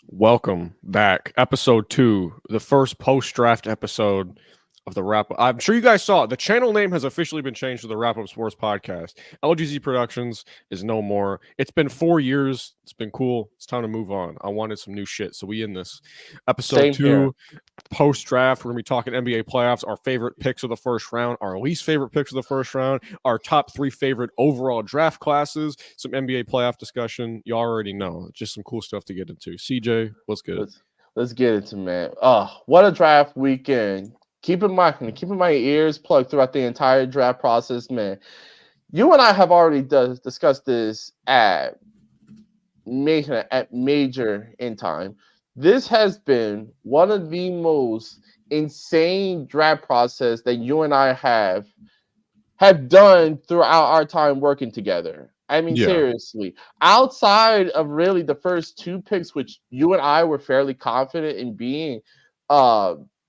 Welcome back. Episode 2, the first post-draft episode of the Wrap Up. I'm sure you guys saw it. The channel name has officially been changed to the Wrap Up Sports Podcast. LGZ Productions is no more. It's been 4 years. It's been cool. It's time to move on. I wanted some new shit, so we in this. Episode Same 2, here. post-draft. We're going to be talking NBA playoffs, our favorite picks of the first round, our least favorite picks of the first round, our top 3 favorite overall draft classes, some NBA playoff discussion. You already know. Just some cool stuff to get into. CJ, what's good? Let's get into man. What a draft weekend. Keeping my ears plugged throughout the entire draft process, man. You and I have already discussed this at major in time. This has been one of the most insane draft process that you and I have done throughout our time working together. I mean, seriously, outside of really the first 2 picks, which you and I were fairly confident in being,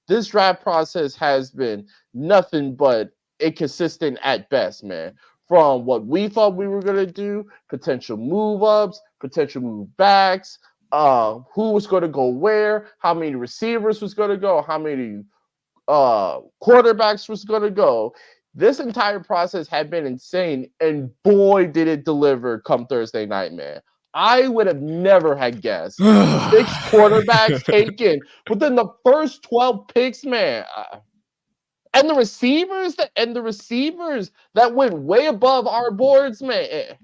this draft process has been nothing but inconsistent at best, man. From what we thought we were going to do, potential move ups, potential move backs, who was going to go where, how many receivers was going to go, how many quarterbacks was going to go. This entire process had been insane, and boy, did it deliver come Thursday night, man. I would have never had guessed 6 quarterbacks taken within the first 12 picks, man. And the receivers that went way above our boards, man.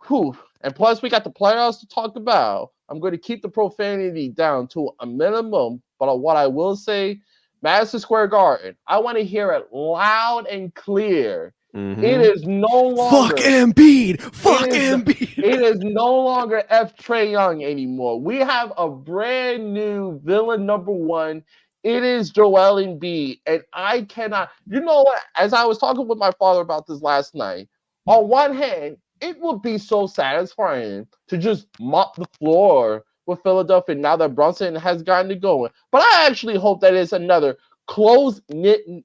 Whew. And plus, we got the playoffs to talk about. I'm going to keep the profanity down to a minimum, but what I will say, Madison Square Garden, I want to hear it loud and clear. Mm-hmm. It is no longer Fuck Embiid. Fuck Embiid. It is no longer F. Trae Young anymore. We have a brand new villain number 1. It is Joel Embiid, and I cannot. You know what? As I was talking with my father about this last night, on one hand, it would be so satisfying to just mop the floor with Philadelphia now that Brunson has gotten it going. But I actually hope that it's another close nip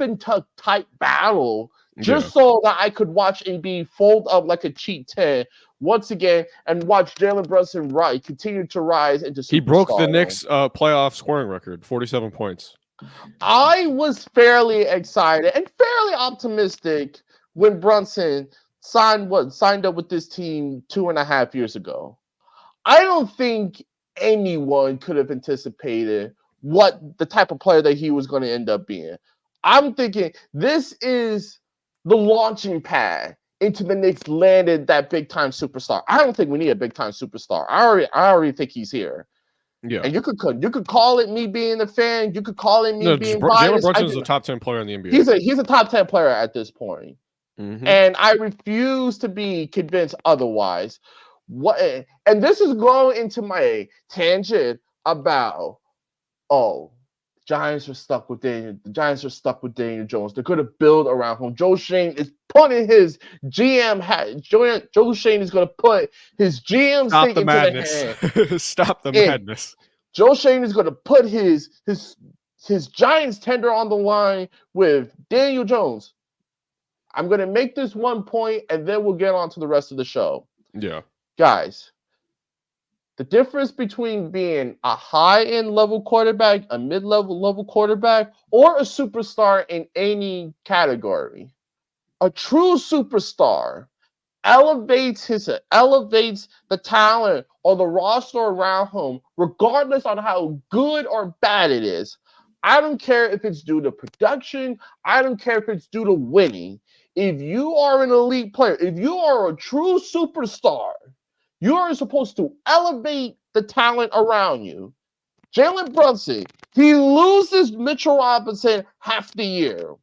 and tuck type battle, just so that I could watch Embiid fold up like a cheat 10 once again and watch Jalen Brunson continue to rise into superstar. He broke the Knicks playoff scoring record, 47 points. I was fairly excited and fairly optimistic when Brunson signed up with this team 2.5 years ago. I don't think anyone could have anticipated what the type of player that he was going to end up being. I'm thinking this is the launching pad into the Knicks landed that big time superstar. I don't think we need a big time superstar. I already think he's here. Yeah, and you could call it me being a fan. You could call it me being biased. Jalen Brunson is a top 10 player in the NBA. He's a top 10 player at this point. Mm-hmm. And I refuse to be convinced otherwise. And this is going into my tangent about Giants are stuck with Daniel. The Giants are stuck with Daniel Jones. They're going to build around him. Joe Schoen is putting his GM hat. Joe Schoen is going to put his GM thing into the hand. Stop the madness. Joe Schoen is going to put his Giants tender on the line with Daniel Jones. I'm going to make this one point, and then we'll get on to the rest of the show. Yeah. Guys, the difference between being a high-end level quarterback, a mid-level level quarterback, or a superstar in any category, a true superstar elevates the talent or the roster around him, regardless on how good or bad it is. I don't care if it's due to production. I don't care if it's due to winning. If you are an elite player, if you are a true superstar, you are supposed to elevate the talent around you. Jalen Brunson, he loses Mitchell Robinson half the year.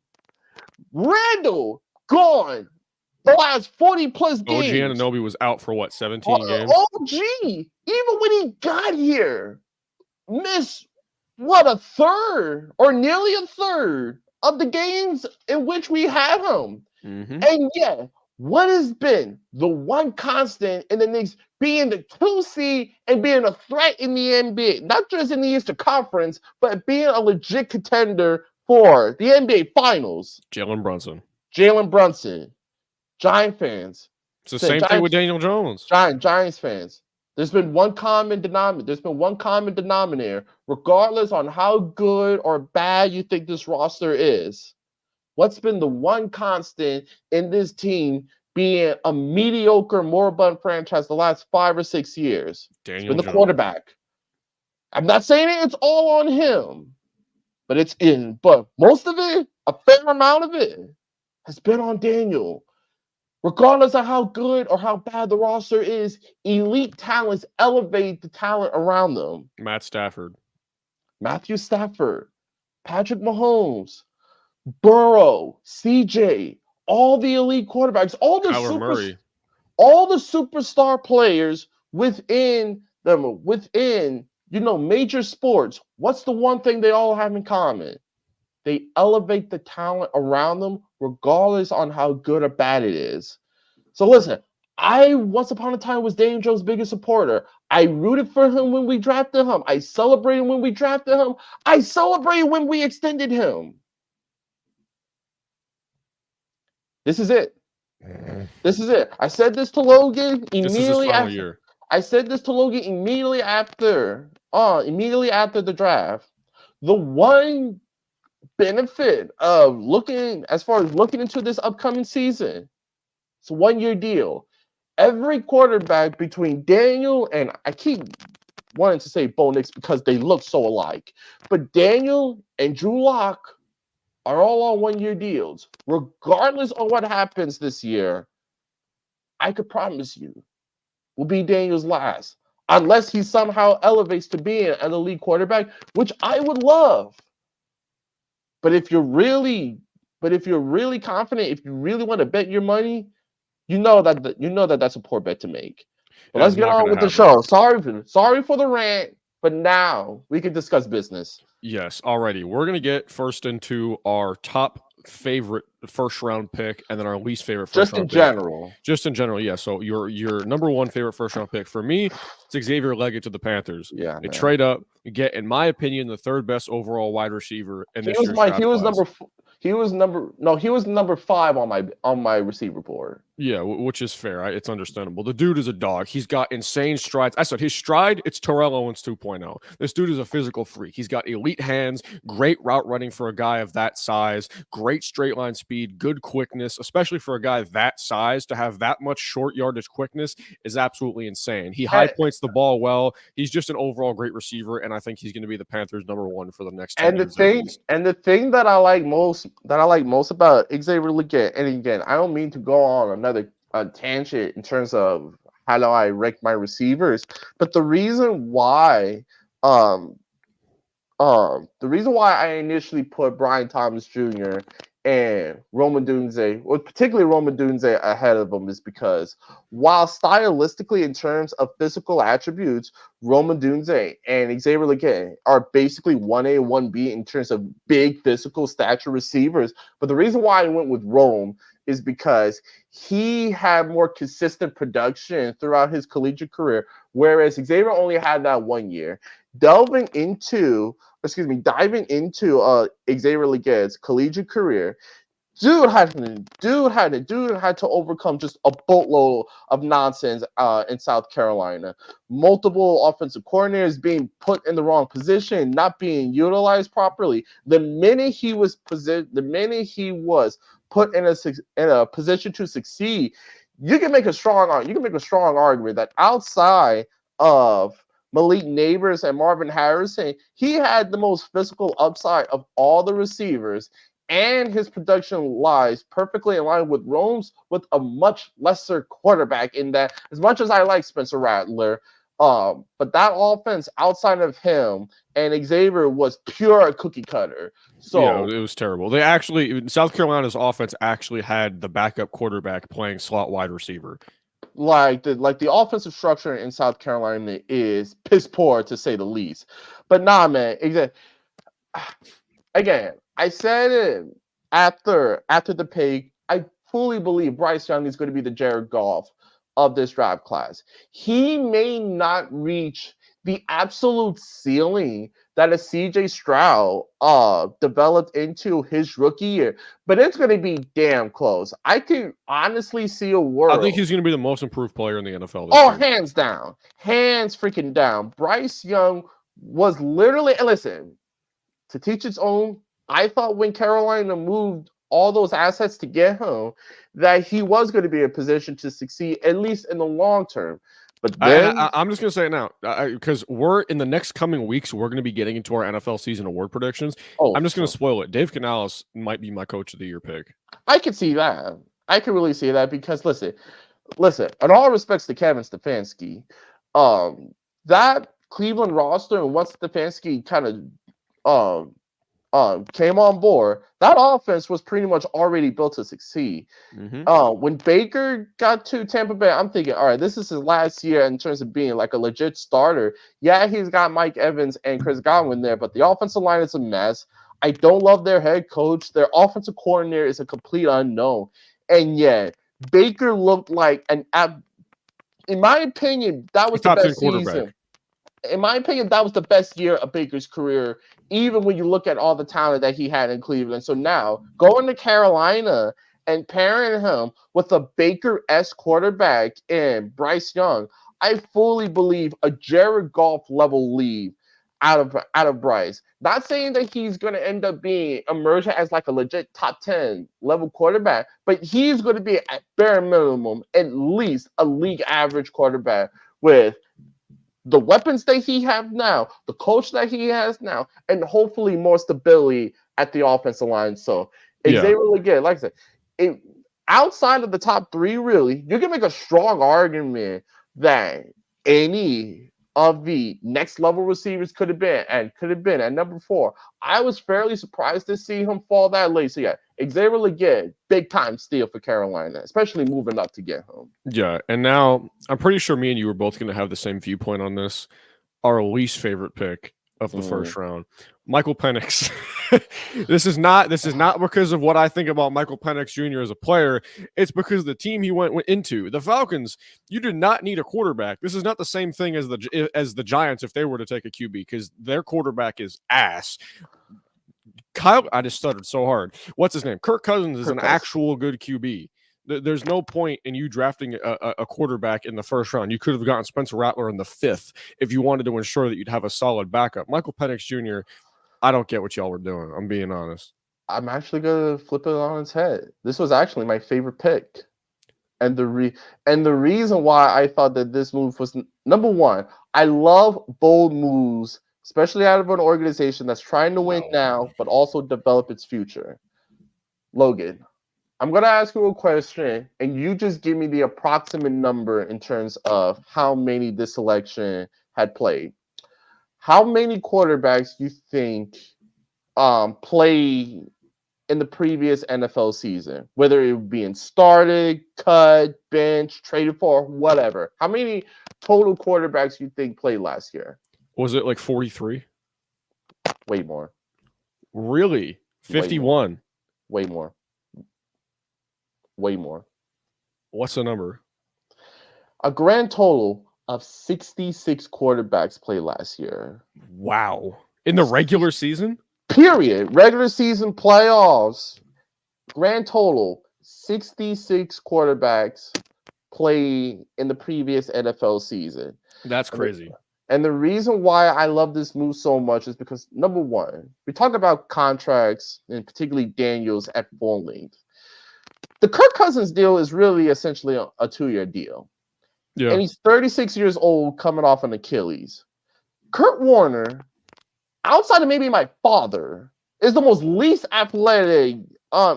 Randall, gone the last 40-plus games. OG Anunoby was out for, 17 games? OG, even when he got here, missed, a third or nearly a third of the games in which we had him. Mm-hmm. And yeah, what has been the one constant in the Knicks being the 2 seed and being a threat in the NBA, not just in the Eastern Conference, but being a legit contender for the NBA Finals? Jalen Brunson. Giant fans. It's the same thing with Daniel Jones. Giants fans. There's been one common denominator. Regardless on how good or bad you think this roster is. What's been the one constant in this team being a mediocre, moribund franchise the last 5 or 6 years? It's been the quarterback. I'm not saying it's all on him, but most of it, a fair amount of it, has been on Daniel. Regardless of how good or how bad the roster is, elite talents elevate the talent around them. Matthew Stafford, Patrick Mahomes, Burrow, CJ, all the elite quarterbacks, all the superstar players within major sports. What's the one thing they all have in common? They elevate the talent around them, regardless on how good or bad it is. So listen, I once upon a time was Daniel Jones' biggest supporter. I rooted for him when we drafted him. I celebrated when we drafted him. I celebrated when we extended him. This is it. I said this to Logan immediately after. I said this to Logan immediately after the draft. The one benefit of looking into this upcoming season, it's a 1-year deal. Every quarterback between Daniel and I keep wanting to say Bo Nix because they look so alike, but Daniel and Drew Lock are all on 1-year deals. Regardless of what happens this year, I could promise you will be Daniel's last, unless he somehow elevates to being an elite quarterback, which I would love. But if you're really confident, if you really want to bet your money, you know that that's a poor bet to make. But let's get on with the show. Sorry for the rant, but now we can discuss business. Yes, already. We're going to get first into our top favorite first round pick and then our least favorite first round pick. Just in general, yeah. So your number one favorite first round pick for me, it's Xavier Leggett to the Panthers. Yeah, they trade up, get, in my opinion, the third best overall wide receiver in this year's draft class. He was number 5 on my receiver board. Yeah, which is fair. It's understandable. The dude is a dog. He's got insane strides. I said his stride, it's Terrell Owens 2.0. This dude is a physical freak. He's got elite hands, great route running for a guy of that size, great straight line speed, good quickness, especially for a guy that size. To have that much short yardage quickness is absolutely insane. He high points the ball well. He's just an overall great receiver, and I think he's going to be the Panthers' number 1 for the next 10 years. The thing that I like most about Xavier Leggett, and again, I don't mean to go on another tangent in terms of how do I rank my receivers, but the reason why I initially put Brian Thomas Jr. and Rome Odunze, or particularly Rome Odunze, ahead of him is because while stylistically in terms of physical attributes, Rome Odunze and Xavier Leggett are basically 1A, 1B in terms of big physical stature receivers. But the reason why I went with Rome is because he had more consistent production throughout his collegiate career, whereas Xavier only had that 1 year. Diving into Xavier Leggett's collegiate career, dude had to overcome just a boatload of nonsense in South Carolina. Multiple offensive coordinators being put in the wrong position, not being utilized properly. The minute he was put in a position to succeed, you can make a strong argument that outside of Malik Nabers and Marvin Harrison, he had the most physical upside of all the receivers, and his production lies perfectly in line with Rome's, with a much lesser quarterback in that. As much as I like Spencer Rattler, but that offense outside of him and Xavier was pure cookie cutter. So yeah, it was terrible. South Carolina's offense actually had the backup quarterback playing slot wide receiver. Like the offensive structure in South Carolina is piss poor to say the least. But nah, man. Again, I said it after the pick. I fully believe Bryce Young is going to be the Jared Goff of this draft class. He may not reach the absolute ceiling that a CJ Stroud developed into his rookie year, but it's going to be damn close. I can honestly see a world. I think he's going to be the most improved player in the NFL this Oh, year. hands down. Hands freaking down. Bryce Young was literally, and listen, to teach its own, I thought when Carolina moved all those assets to get him, that he was going to be in a position to succeed, at least in the long term. But then I'm just going to say it now because we're in the next coming weeks, we're going to be getting into our NFL season award predictions. I'm just going to spoil it. Dave Canales might be my coach of the year pick. I can see that. I can really see that because listen, in all respects to Kevin Stefanski, that Cleveland roster and once Stefanski kind of came on board, that offense was pretty much already built to succeed. When Baker got to Tampa Bay, I'm thinking, all right, this is his last year in terms of being like a legit starter. Yeah, he's got Mike Evans and Chris Godwin there, but the offensive line is a mess. I don't love their head coach. Their offensive coordinator is a complete unknown. And yet, Baker looked like in my opinion, that was the best season. In my opinion, that was the best year of Baker's career, even when you look at all the talent that he had in Cleveland. So now, going to Carolina and pairing him with a Baker-esque quarterback in Bryce Young, I fully believe a Jared Goff level lead out of Bryce. Not saying that he's going to end up emerging as like a legit top 10 level quarterback, but he's going to be at bare minimum at least a league average quarterback with the weapons that he has now, the coach that he has now, and hopefully more stability at the offensive line. So Xavier Legette, like I said, outside of the top three, really, you can make a strong argument that any of the next level receivers could have been at number 4. I was fairly surprised to see him fall that late. So yeah, Xavier Legette, big time steal for Carolina, especially moving up to get him. Yeah, and now I'm pretty sure me and you are both going to have the same viewpoint on this. Our least favorite pick of the first round, Michael Penix. This is not because of what I think about Michael Penix Jr. as a player. It's because of the team he went into. The Falcons, you did not need a quarterback. This is not the same thing as the Giants if they were to take a QB because their quarterback is ass. I just stuttered so hard. What's his name? Kirk Cousins is an actual good QB. There's no point in you drafting a quarterback in the first round. You could have gotten Spencer Rattler in the 5th if you wanted to ensure that you'd have a solid backup. Michael Penix Jr., I don't get what y'all were doing. I'm being honest. I'm actually going to flip it on its head. This was actually my favorite pick. And the reason why I thought that this move was, number one, I love bold moves, especially out of an organization that's trying to win now, but also develop its future. Logan, I'm going to ask you a question, and you just give me the approximate number in terms of how many this selection had played. How many quarterbacks do you think play in the previous NFL season, whether it be in started, cut, bench, traded for, whatever? How many total quarterbacks do you think played last year? Was it like 43? Way more. Really? 51? Way more. Way more. What's the number? A grand total of 66 quarterbacks played last year. Wow. In the regular season? Period. Regular season, playoffs. Grand total, 66 quarterbacks played in the previous NFL season. That's crazy. And the reason why I love this move so much is because, number one, we talk about contracts, and particularly Daniels at full length. The Kirk Cousins deal is really essentially a 2-year deal. Yeah. And he's 36 years old coming off an Achilles. Kurt Warner, outside of maybe my father, is the most least athletic,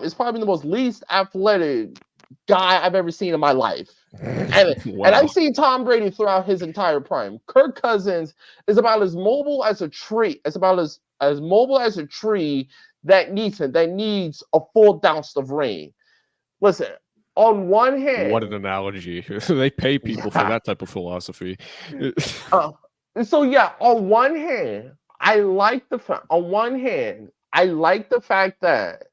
is probably the most least athletic guy I've ever seen in my life. And, wow. And I've seen Tom Brady throughout his entire prime. Kirk Cousins is about as mobile as a tree. It's about as mobile as a tree that needs a full douse of rain. Listen, on one hand, what an analogy. They pay people for that type of philosophy. So yeah, on one hand, I like the fact that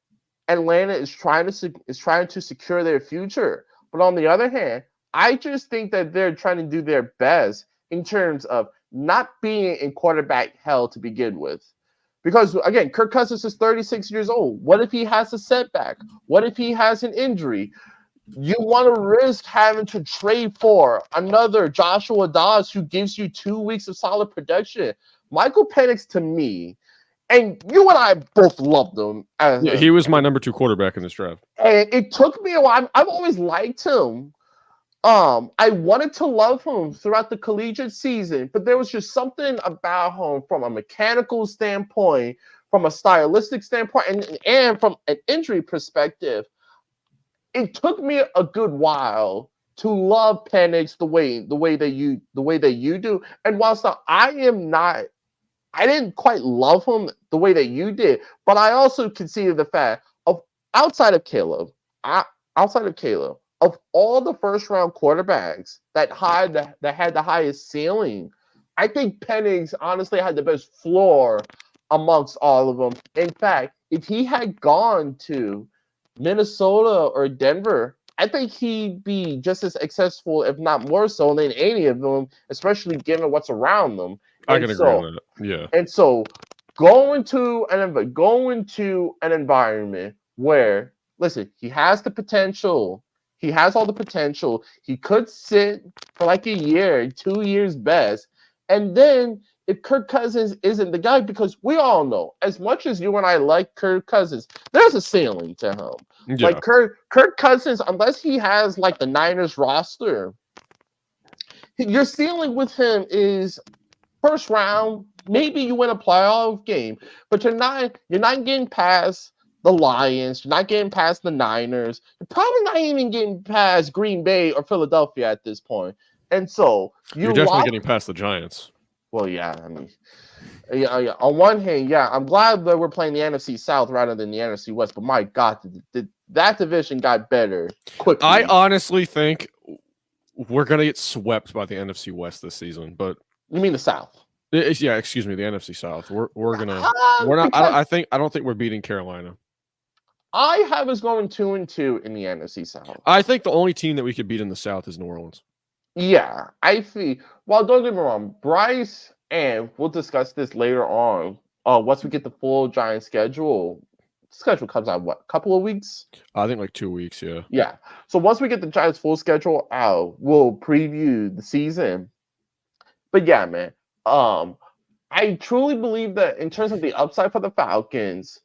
Atlanta is trying to secure their future. But on the other hand, I just think that they're trying to do their best in terms of not being in quarterback hell to begin with. Because again, Kirk Cousins is 36 years old. What if he has a setback? What if he has an injury? You want to risk having to trade for another Joshua Dobbs who gives you 2 weeks of solid production. Michael Penix, to me, and you and I both loved him. He was my number 2 quarterback in this draft. And it took me a while. I've always liked him. I wanted to love him throughout the collegiate season, but there was just something about him from a mechanical standpoint, from a stylistic standpoint, and from an injury perspective. It took me a good while to love Penix the way that you do. And whilst I didn't quite love him the way that you did, but I also conceded the fact of outside of Caleb, of all the first round quarterbacks that had the highest ceiling, I think Penix honestly had the best floor amongst all of them. In fact, if he had gone to Minnesota or Denver, I think he'd be just as successful, if not more so, than any of them, especially given what's around them. I can agree on that. Yeah. And so going to an environment where, listen, he has the potential. He has all the potential. He could sit for like a year, 2 years best. And then if Kirk Cousins isn't the guy, because we all know, as much as you and I like Kirk Cousins, there's a ceiling to him. Yeah. Like Kirk Cousins, unless he has like the Niners roster, your ceiling with him is first round. Maybe you win a playoff game, but you're not getting past the Lions. You're not getting past the Niners. You're probably not even getting past Green Bay or Philadelphia at this point. And so you're definitely getting past the Giants. Well, yeah, I mean, yeah. On one hand, yeah, I'm glad that we're playing the NFC South rather than the NFC West. But my God, that division got better quickly. I honestly think we're gonna get swept by the NFC West this season. But you mean the South? Yeah, excuse me, the NFC South. We're not. I don't think we're beating Carolina. I have us going 2-2 in the NFC South. I think the only team that we could beat in the South is New Orleans. Yeah, I see. Well, don't get me wrong, Bryce, and we'll discuss this later on. Once we get the full Giants schedule. Schedule comes out what, a couple of weeks? I think like 2 weeks. Yeah. Yeah. So once we get the Giants full schedule out, we'll preview the season. But yeah, man. I truly believe that in terms of the upside for the Falcons,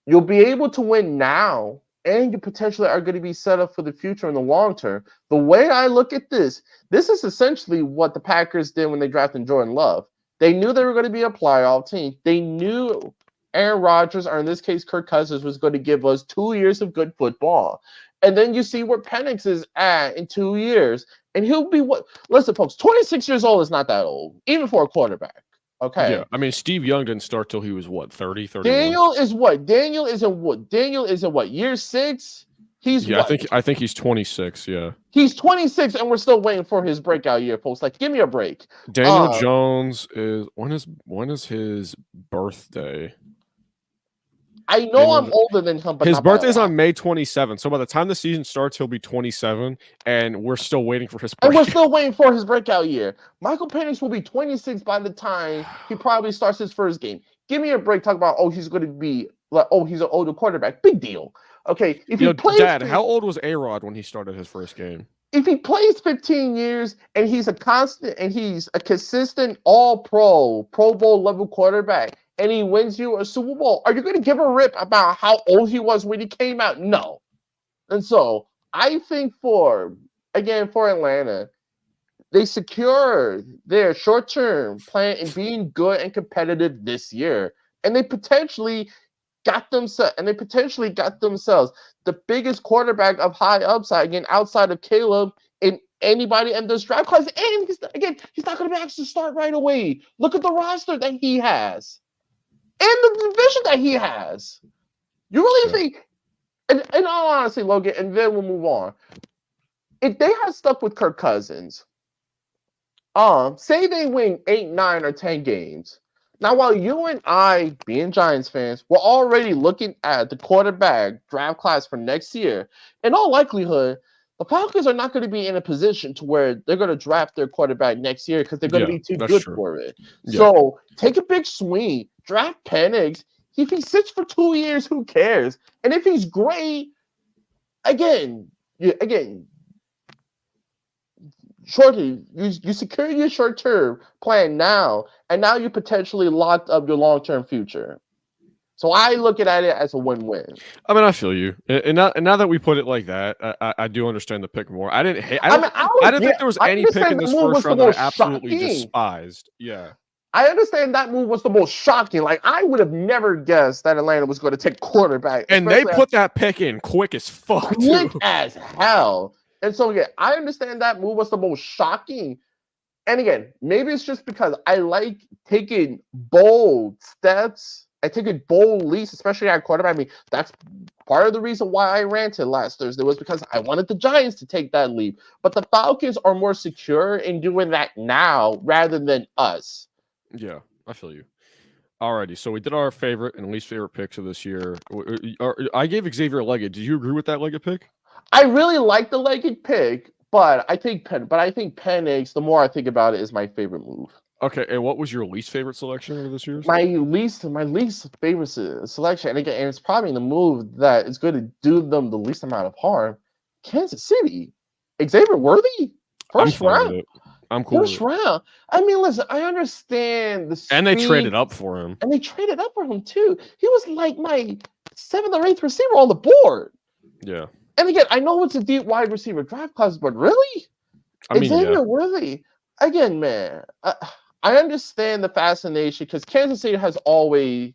you'll be able to win now, and you potentially are going to be set up for the future in the long term. The way I look at this is essentially what the Packers did when they drafted Jordan Love. They knew they were going to be a playoff team. They knew Aaron Rodgers, or in this case, Kirk Cousins, was going to give us 2 years of good football. And then you see where Penix is at in 2 years. And he'll be what? Listen, folks, 26 years old is not that old, even for a quarterback. Okay. Yeah. I mean, Steve Young didn't start till he was what, 30, 31? Daniel is what? Daniel is in what? Year 6? He's what? I think he's 26, yeah. He's 26 and we're still waiting for his breakout year, folks. Like, give me a break. Daniel Jones is when is his birthday? I know I'm older than him, but his birthday's on May 27th. So by the time the season starts, he'll be 27, and we're still waiting for his breakout. And we're still waiting for his breakout year. Michael Penix will be 26 by the time he probably starts his first game. Give me a break. Talk about, he's going to be like, he's an older quarterback. Big deal. Okay. If he plays, Dad, how old was A-Rod when he started his first game? If he plays 15 years and he's a consistent all-pro, Pro Bowl level quarterback, and he wins you a Super Bowl, are you going to give a rip about how old he was when he came out? No. And so I think for Atlanta, they secured their short-term plan in being good and competitive this year. And they potentially got themselves the biggest quarterback of high upside, again, outside of Caleb, in anybody in this draft class. And he's not going to be asked to start right away. Look at the roster that he has. And the division that he has. You really think, and in all honesty, Logan, and then we'll move on. If they had stuck with Kirk Cousins, say they win 8, 9, or 10 games. Now, while you and I, being Giants fans, we're already looking at the quarterback draft class for next year, in all likelihood, the Falcons are not going to be in a position to where they're going to draft their quarterback next year because they're going to be too good for it. Yeah. So take a big swing, draft Penix. If he sits for 2 years, who cares? And if he's great, shortly, you secure your short-term plan now, and now you potentially locked up your long-term future. So I look at it as a win-win. I mean, I feel you, and now that we put it like that, I do understand the pick more. I didn't hate. I didn't think there was any pick in this first round that I absolutely despised. Yeah. I understand that move was the most shocking. Like, I would have never guessed that Atlanta was going to take quarterback. And they put that pick in quick as fuck. Quick as hell. And so, yeah, I understand that move was the most shocking. And again, maybe it's just because I like taking bold steps. I take a bold leaps, especially at quarterback. I mean, that's part of the reason why I ranted last Thursday was because I wanted the Giants to take that leap. But the Falcons are more secure in doing that now rather than us. Yeah, I feel you. Alrighty, so we did our favorite and least favorite picks of this year. I gave Xavier Leggett. Did you agree with that Leggett pick? I really like the Leggett pick, but I think Penix, the more I think about it, is my favorite move. Okay, and what was your least favorite selection of this year's? My least favorite selection, and again, and it's probably the move that is going to do them the least amount of harm. Kansas City, Xavier Worthy, first round. I'm cool. First round. I mean, listen, I understand the speed, and they traded up for him. And they traded up for him too. He was like my 7th or 8th receiver on the board. Yeah. And again, I know it's a deep wide receiver draft class, but really, Xavier Worthy. Again, man, I understand the fascination because Kansas City has always,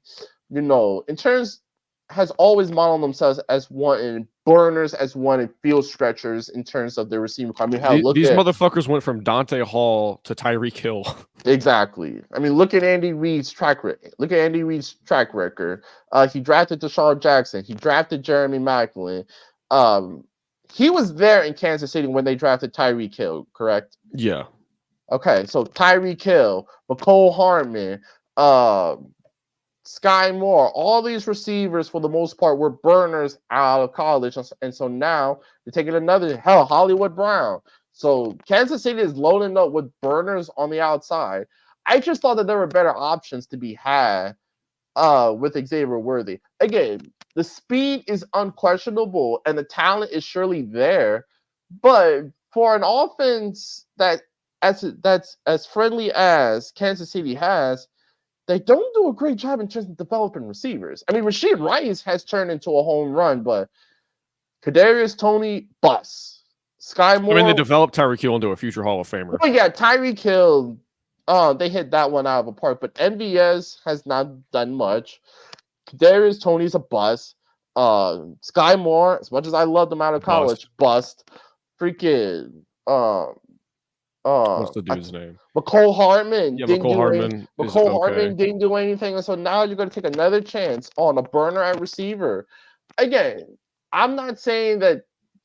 has always modeled themselves as wanting burners, as wanting field stretchers in terms of their receiving. I mean, these motherfuckers went from Dante Hall to Tyreek Hill. Exactly. I mean, look at Andy Reid's track record. He drafted Deshaun Jackson. He drafted Jeremy Maclin. He was there in Kansas City when they drafted Tyreek Hill, correct? Yeah. Okay, so Tyreek Hill, McCole Hardman, Sky Moore, all these receivers for the most part were burners out of college. And so now they're taking Hollywood Brown. So Kansas City is loading up with burners on the outside. I just thought that there were better options to be had with Xavier Worthy. Again, the speed is unquestionable and the talent is surely there. But for an offense that's as friendly as Kansas City has, they don't do a great job in terms of developing receivers. I mean, Rashid Rice has turned into a home run, but Kadarius Toney, bust. Sky Moore. I mean, they developed Tyreek Hill into a future Hall of Famer. Oh yeah, Tyreek Hill. They hit that one out of a park, but MVS has not done much. Kadarius Toney's a bust. Sky Moore, as much as I loved him out of college, bust. Freaking. What's the dude's name? McCole Hardman. Yeah, McCole Hardman didn't do anything. And so now you're going to take another chance on a burner at receiver. Again, I'm not saying that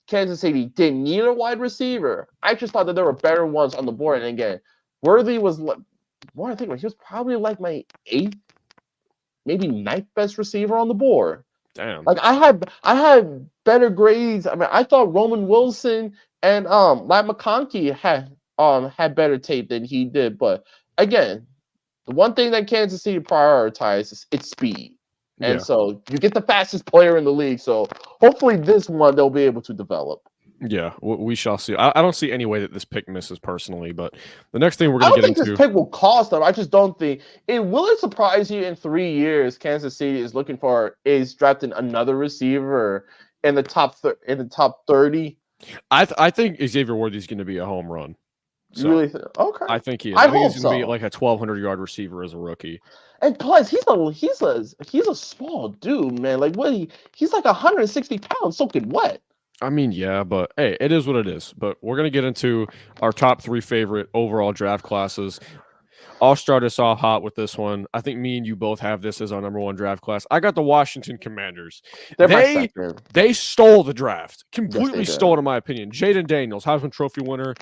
Kansas City didn't need a wide receiver. I just thought that there were better ones on the board. And again, Worthy was, more I think, he was probably like my 8th, maybe 9th best receiver on the board. Damn. Like I had better grades. I mean, I thought Roman Wilson and Matt McConkey had better tape than he did. But again, the one thing that Kansas City prioritizes is speed. And so you get the fastest player in the league. So hopefully this one they'll be able to develop. Yeah, we shall see. I don't see any way that this pick misses personally, but the next thing we're going to get into. I don't think this pick will cost them. I just don't think it will. It surprise you in 3 years Kansas City is drafting another receiver in the top 30. I think Xavier Worthy is going to be a home run. So you really think? Okay. I think he is. I think he's going to be like a 1,200-yard receiver as a rookie. And plus, he's a small dude, man. Like he's like 160 pounds soaking wet. I mean, yeah, but hey, it is what it is. But we're going to get into our top 3 favorite overall draft classes. I'll start us off hot with this one. I think me and you both have this as our number one draft class. I got the Washington Commanders. They're my second. They stole the draft. Yes, Completely they did. stole it, in my opinion. Jaden Daniels, Heisman Trophy winner,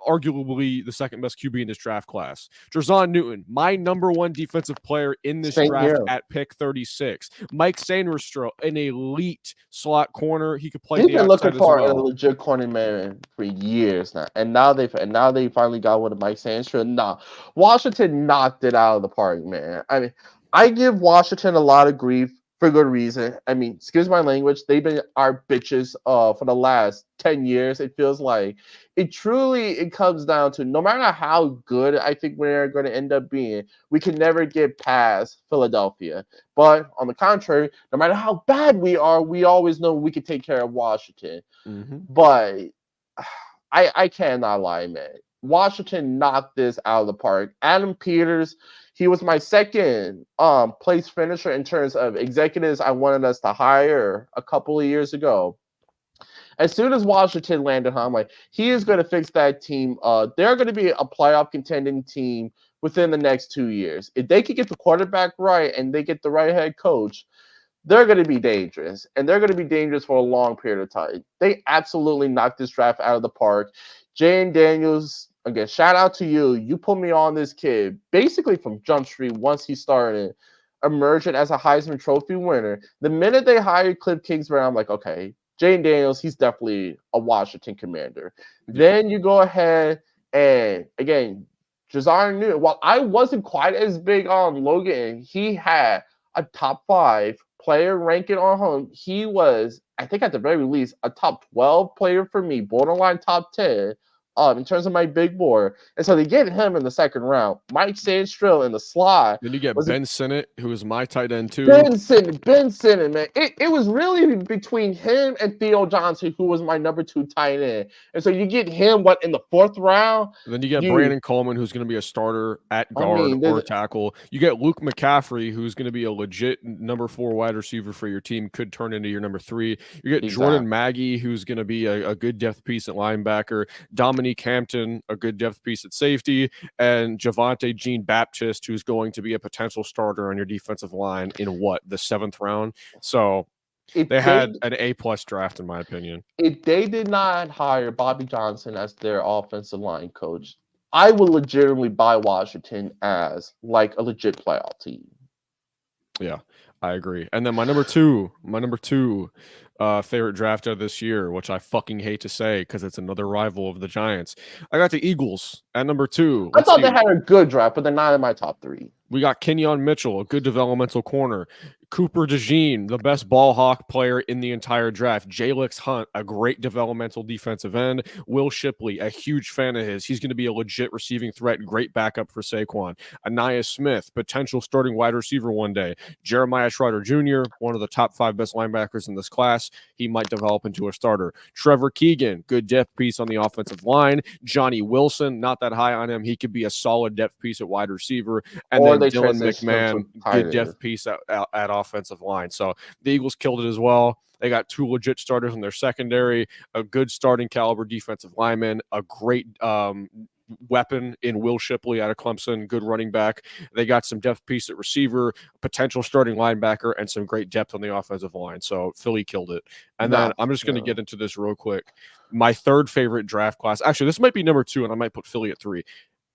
arguably the second best QB in this draft class. Jerzon Newton, my number one defensive player in this Same draft here. at pick 36. Mike Sainristil, an elite slot corner. He could play They've the been looking outside as for a well. legit corner man for years now, and now they finally got one of Mike Sandstrom. Nah, Washington knocked it out of the park, man. I mean, I give Washington a lot of grief for good reason. I mean, excuse my language, they've been our bitches for the last 10 years. It feels like it comes down to no matter how good I think we're going to end up being, we can never get past Philadelphia. But on the contrary, no matter how bad we are, we always know we can take care of Washington. Mm-hmm. But I cannot lie, man. Washington knocked this out of the park. Adam Peters, he was my second place finisher in terms of executives I wanted us to hire a couple of years ago. As soon as Washington landed, I'm like, he is going to fix that team. They're going to be a playoff contending team within the next 2 years. If they could get the quarterback right and they get the right head coach, they're going to be dangerous. And they're going to be dangerous for a long period of time. They absolutely knocked this draft out of the park. Jaden Daniels, again, shout out to you. You put me on this kid basically from Jump Street once he started emerging as a Heisman Trophy winner. The minute they hired Cliff Kingsbury, I'm like, okay, Jaden Daniels, he's definitely a Washington Commander. Then you go ahead and, again, Jerzon Newton, while I wasn't quite as big on Logan, he had a top 5 player ranking on home. He was, I think at the very least, a top 12 player for me, borderline top 10. In terms of my big board. And so they get him in the second round. Mike Sandstrom in the slot. Then you get Ben Sinnott, who is my tight end too. Ben Sinnott, man. It was really between him and Theo Johnson, who was my number 2 tight end. And so you get him, in the 4th round? Then you get Brandon Coleman, who's going to be a starter at guard or tackle. You get Luke McCaffrey, who's going to be a legit number 4 wide receiver for your team, could turn into your number 3. You get Jordan Maggie, who's going to be a good depth piece at linebacker. Dominique Hampton, a good depth piece at safety, and Javonte Jean-Baptiste, who's going to be a potential starter on your defensive line in the 7th round. So they had an A+ draft, in my opinion. If they did not hire Bobby Johnson as their offensive line coach, I would legitimately buy Washington as like a legit playoff team. Yeah, I agree. And then my number two favorite draft of this year, which I fucking hate to say because it's another rival of the Giants. I got the Eagles at number 2. I thought they had a good draft, but they're not in my top 3. We got Kenyon Mitchell, a good developmental corner. Cooper DeJean, the best ball hawk player in the entire draft. Jalix Hunt, a great developmental defensive end. Will Shipley, a huge fan of his. He's going to be a legit receiving threat, great backup for Saquon. Anaya Smith, potential starting wide receiver one day. Jeremiah Schroeder Jr., one of the top 5 best linebackers in this class. He might develop into a starter. Trevor Keegan, good depth piece on the offensive line. Johnny Wilson, not that high on him. He could be a solid depth piece at wide receiver. And then Dylan McMahon, good depth piece at offensive line. So the Eagles killed it as well. They got 2 legit starters in their secondary, a good starting caliber defensive lineman, a great weapon in Will Shipley out of Clemson, good running back. They got some depth piece at receiver, potential starting linebacker, and some great depth on the offensive line. So Philly killed it. And then I'm just going to get into this real quick. My 3rd favorite draft class. Actually, this might be number 2, and I might put Philly at 3.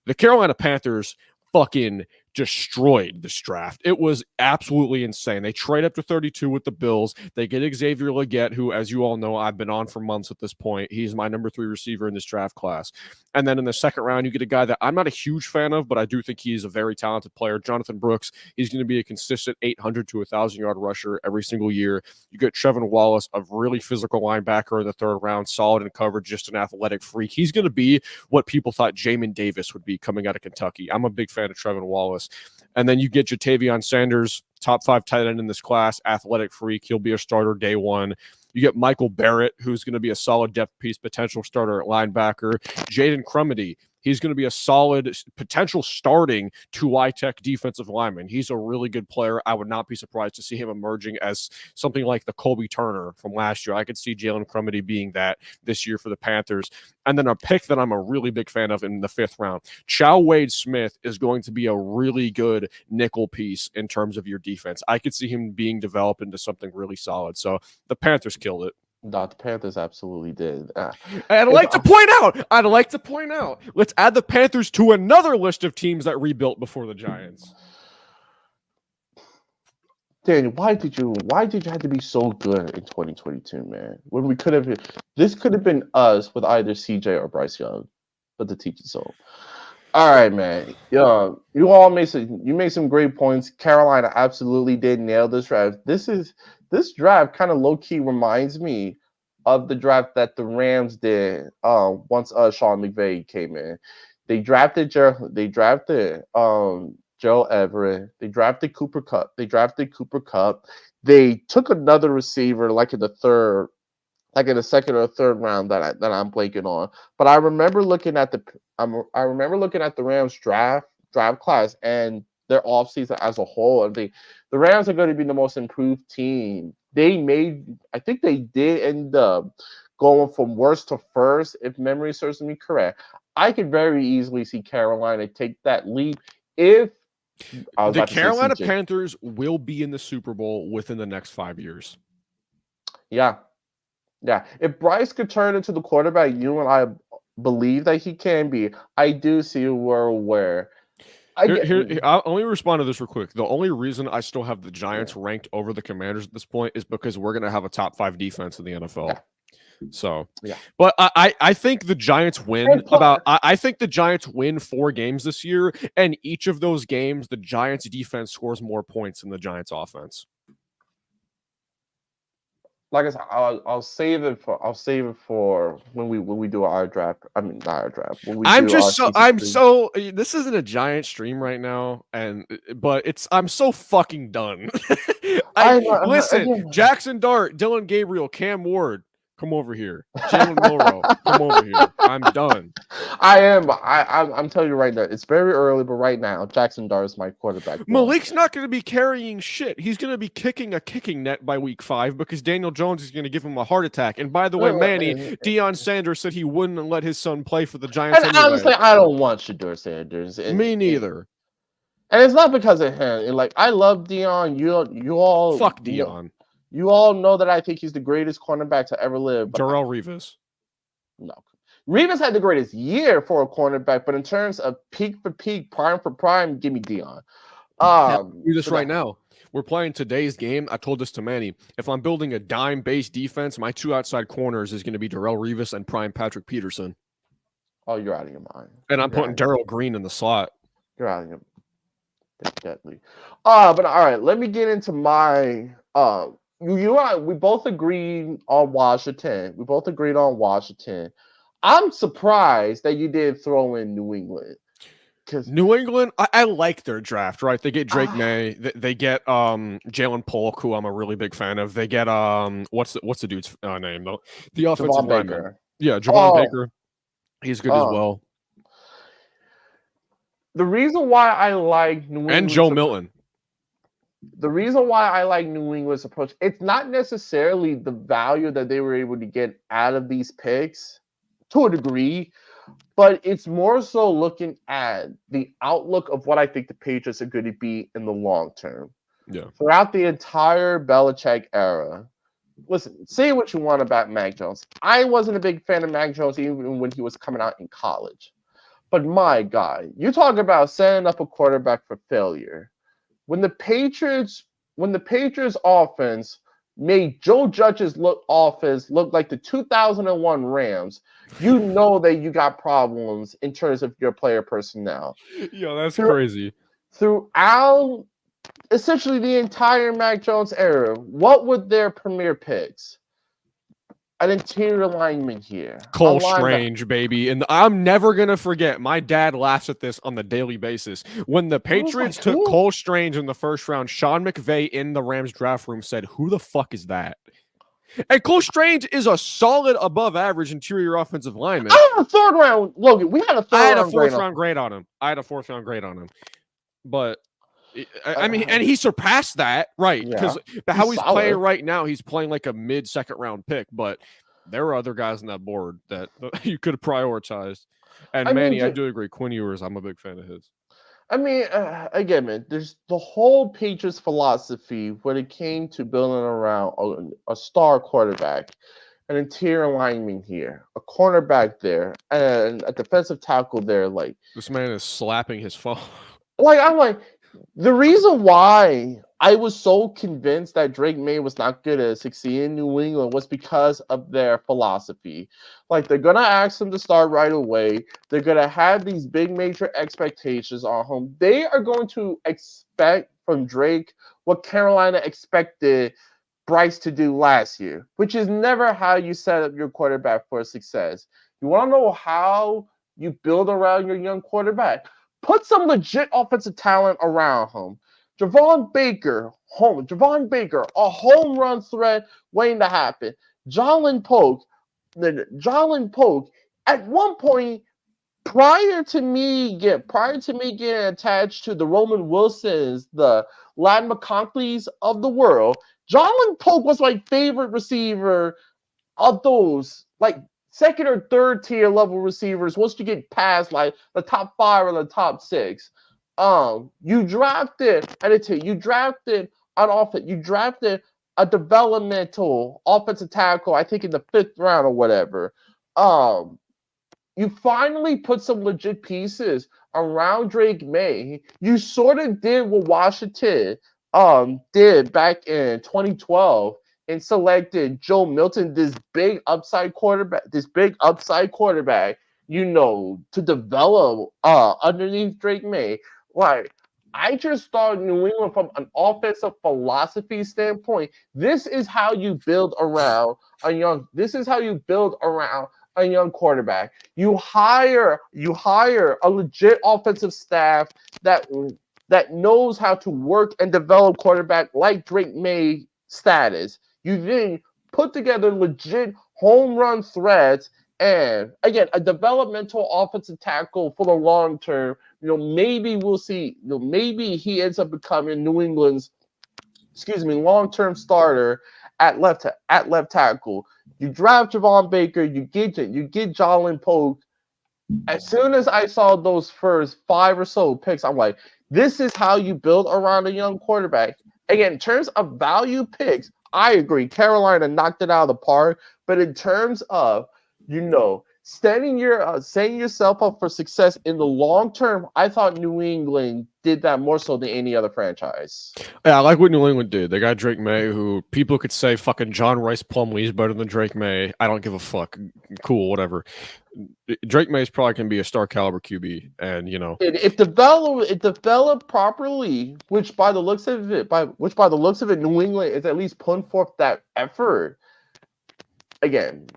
The Carolina Panthers fucking destroyed this draft. It was absolutely insane. They trade up to 32 with the Bills. They get Xavier Legette, who, as you all know, I've been on for months at this point. He's my number 3 receiver in this draft class. And then in the second round, you get a guy that I'm not a huge fan of, but I do think he's a very talented player, Jonathan Brooks. He's going to be a consistent 800 to 1,000-yard rusher every single year. You get Trevin Wallace, a really physical linebacker in the 3rd round, solid in coverage, just an athletic freak. He's going to be what people thought Jamin Davis would be coming out of Kentucky. I'm a big fan of Trevin Wallace. And then you get Jatavion Sanders, top 5 tight end in this class, athletic freak. He'll be a starter day 1. You get Michael Barrett, who's going to be a solid depth piece, potential starter at linebacker. Jaden Crumedy, He's going to be a solid potential starting 2i Tech defensive lineman. He's a really good player. I would not be surprised to see him emerging as something like the Colby Turner from last year. I could see Jalen Crumedy being that this year for the Panthers. And then a pick that I'm a really big fan of in the 5th round, Chow Wade Smith is going to be a really good nickel piece in terms of your defense. I could see him being developed into something really solid. So the Panthers killed it. No, the Panthers absolutely did. I'd like to point out, let's add the Panthers to another list of teams that rebuilt before the Giants. Daniel, why did you have to be so good in 2022, man? When we could have, this could have been us with either CJ or Bryce Young, but the teacher so. All right, man. You all made some great points. Carolina absolutely did nail this draft. This draft kind of low key reminds me of the draft that the Rams did once Sean McVay came in. They drafted Joe Everett. They drafted Cooper Kupp. They took another receiver like in the 2nd or 3rd round that I'm blanking on. But I remember looking at the Rams draft class and their offseason as a whole. And the Rams are going to be the most improved team. I think they did end up going from worst to first, if memory serves me correct. I could very easily see Carolina take that leap if the Carolina Panthers will be in the Super Bowl within the next 5 years. Yeah. If Bryce could turn into the quarterback you and I believe that he can be, I do see a world where I'll only respond to this real quick. The only reason I still have the Giants ranked over the Commanders at this point is because we're going to have a top 5 defense in the NFL. Yeah. So, yeah. But I think the Giants win I think the Giants win 4 games this year, and each of those games, the Giants defense scores more points than the Giants offense. Like I said, I'll save it for when we do our draft. I mean, not our draft. This isn't a Giant stream right now, but I'm so fucking done. Listen, Jackson Dart, Dylan Gabriel, Cam Ward, come over here. Jalen Milroe, come over here. I'm done. I'm telling you right now, it's very early, but right now, Jackson Dart is my quarterback. Malik's not going to be carrying shit. He's going to be kicking a kicking net by week 5 because Daniel Jones is going to give him a heart attack. And by the way, Manny, Deion Sanders said he wouldn't let his son play for the Giants. And honestly, I don't want Shedeur Sanders. Me neither. And it's not because of him. I love Deion. You all fuck Deion. You all know that I think he's the greatest cornerback to ever live. Darrelle Revis. No. Revis had the greatest year for a cornerback, but in terms of peak for peak, prime for prime, give me Deion. Do this right now. We're playing today's game. I told this to Manny. If I'm building a dime-based defense, my 2 outside corners is going to be Darrelle Revis and prime Patrick Peterson. Oh, you're out of your mind. And I'm putting Darrell Green in the slot. You're out of your mind. Deadly. But all right, let me get into my you and I, we both agreed on Washington. I'm surprised that you did throw in New England. Because New England, I like their draft, right? They get Drake May, they get Jalen Polk, who I'm a really big fan of. They get what's the dude's name though? The offensive lineman. Yeah, Javon Baker. He's good as well. The reason why I like New England and Joe Milton. The reason why I like New England's approach, it's not necessarily the value that they were able to get out of these picks to a degree, but it's more so looking at the outlook of what I think the Patriots are going to be in the long term. Yeah. Throughout the entire Belichick era, listen, say what you want about Mac Jones. I wasn't a big fan of Mac Jones even when he was coming out in college. But my God, you talk about setting up a quarterback for failure. When the Patriots offense made Joe Judge's offense look like the 2001 Rams, you know that you got problems in terms of your player personnel. Yo, that's crazy. Throughout essentially the entire Mac Jones era, what were their premier picks? An interior lineman here. Cole Strange, baby. And I'm never going to forget, my dad laughs at this on the daily basis. When the Patriots took Cole Strange in the first round, Sean McVay in the Rams draft room said, "Who the fuck is that?" And Cole Strange is a solid above average interior offensive lineman. I have a third round, Logan. We had a third I had a round grade fourth on. round grade on him. But I mean, Uh, and he surpassed that, right? Yeah. But how He's he's playing solid. right now, he's playing like a mid-second round pick. But there were other guys on that board that you could have prioritized. And I mean, Manny, I do agree. Quinn Ewers, I'm a big fan of his. I mean, again, man, there's the whole Patriots philosophy when it came to building around a star quarterback, an interior lineman here, a cornerback there, and a defensive tackle there. Like This man is slapping his phone. I'm like, the reason why I was so convinced that Drake May was not going to succeed in New England was because of their philosophy. Like, they're going to ask him to start right away. They're going to have these big major expectations on him. They are going to expect from Drake what Carolina expected Bryce to do last year, which is never how you set up your quarterback for success. You want to know how you build around your young quarterback? Put some legit offensive talent around him. Javon Baker, a home run threat waiting to happen. Jalen Polk, at one point, prior to me getting attached to the Roman Wilsons, the Ladd McConkleys of the world, Jalen Polk was my favorite receiver of those, like second or third tier level receivers. Once you get past like the top 5 or the top 6, you drafted a developmental offensive tackle, I think in the 5th round or whatever. You finally put some legit pieces around Drake May. You sort of did what Washington did back in 2012 and selected Joe Milton, this big upside quarterback, to develop underneath Drake May. Like, I just thought New England, from an offensive philosophy standpoint, this is how you build around a young quarterback. You hire a legit offensive staff that knows how to work and develop quarterback like Drake May status. You then put together legit home run threats and, again, a developmental offensive tackle for the long term. Maybe we'll see. Maybe he ends up becoming New England's, long-term starter at left tackle. You draft Javon Baker. You get Jalen Polk. As soon as I saw those first 5 or so picks, I'm like, this is how you build around a young quarterback. Again, in terms of value picks, I agree. Carolina knocked it out of the park. But in terms of, setting yourself up for success in the long term, I thought New England did that more so than any other franchise. Yeah, I like what New England did. They got Drake May, who people could say fucking John Rice Plumlee is better than Drake May. I don't give a fuck. Cool, whatever. Drake May is probably going to be a star caliber QB, and it developed properly, which by the looks of it, New England is at least putting forth that effort. Again,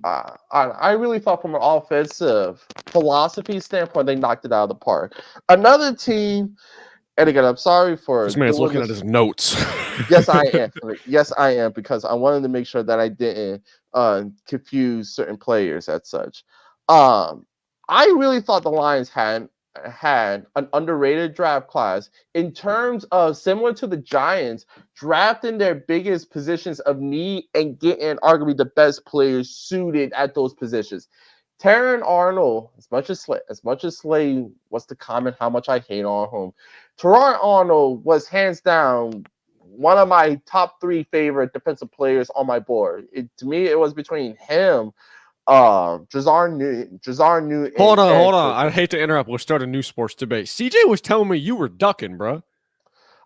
I really thought from an offensive philosophy standpoint, they knocked it out of the park. Another team, and again, I'm sorry for this man's looking at his notes. Yes, I am. Yes, I am, because I wanted to make sure that I didn't confuse certain players as such. I really thought the Lions had an underrated draft class in terms of, similar to the Giants, drafting their biggest positions of need and getting arguably the best players suited at those positions. Terran Arnold, as much as Slay was to comment how much I hate on him, Terran Arnold was hands down one of my top 3 favorite defensive players on my board. To me, it was between him, Jazar Newton. Hold on. I hate to interrupt. We'll start a new sports debate. CJ was telling me you were ducking, bro.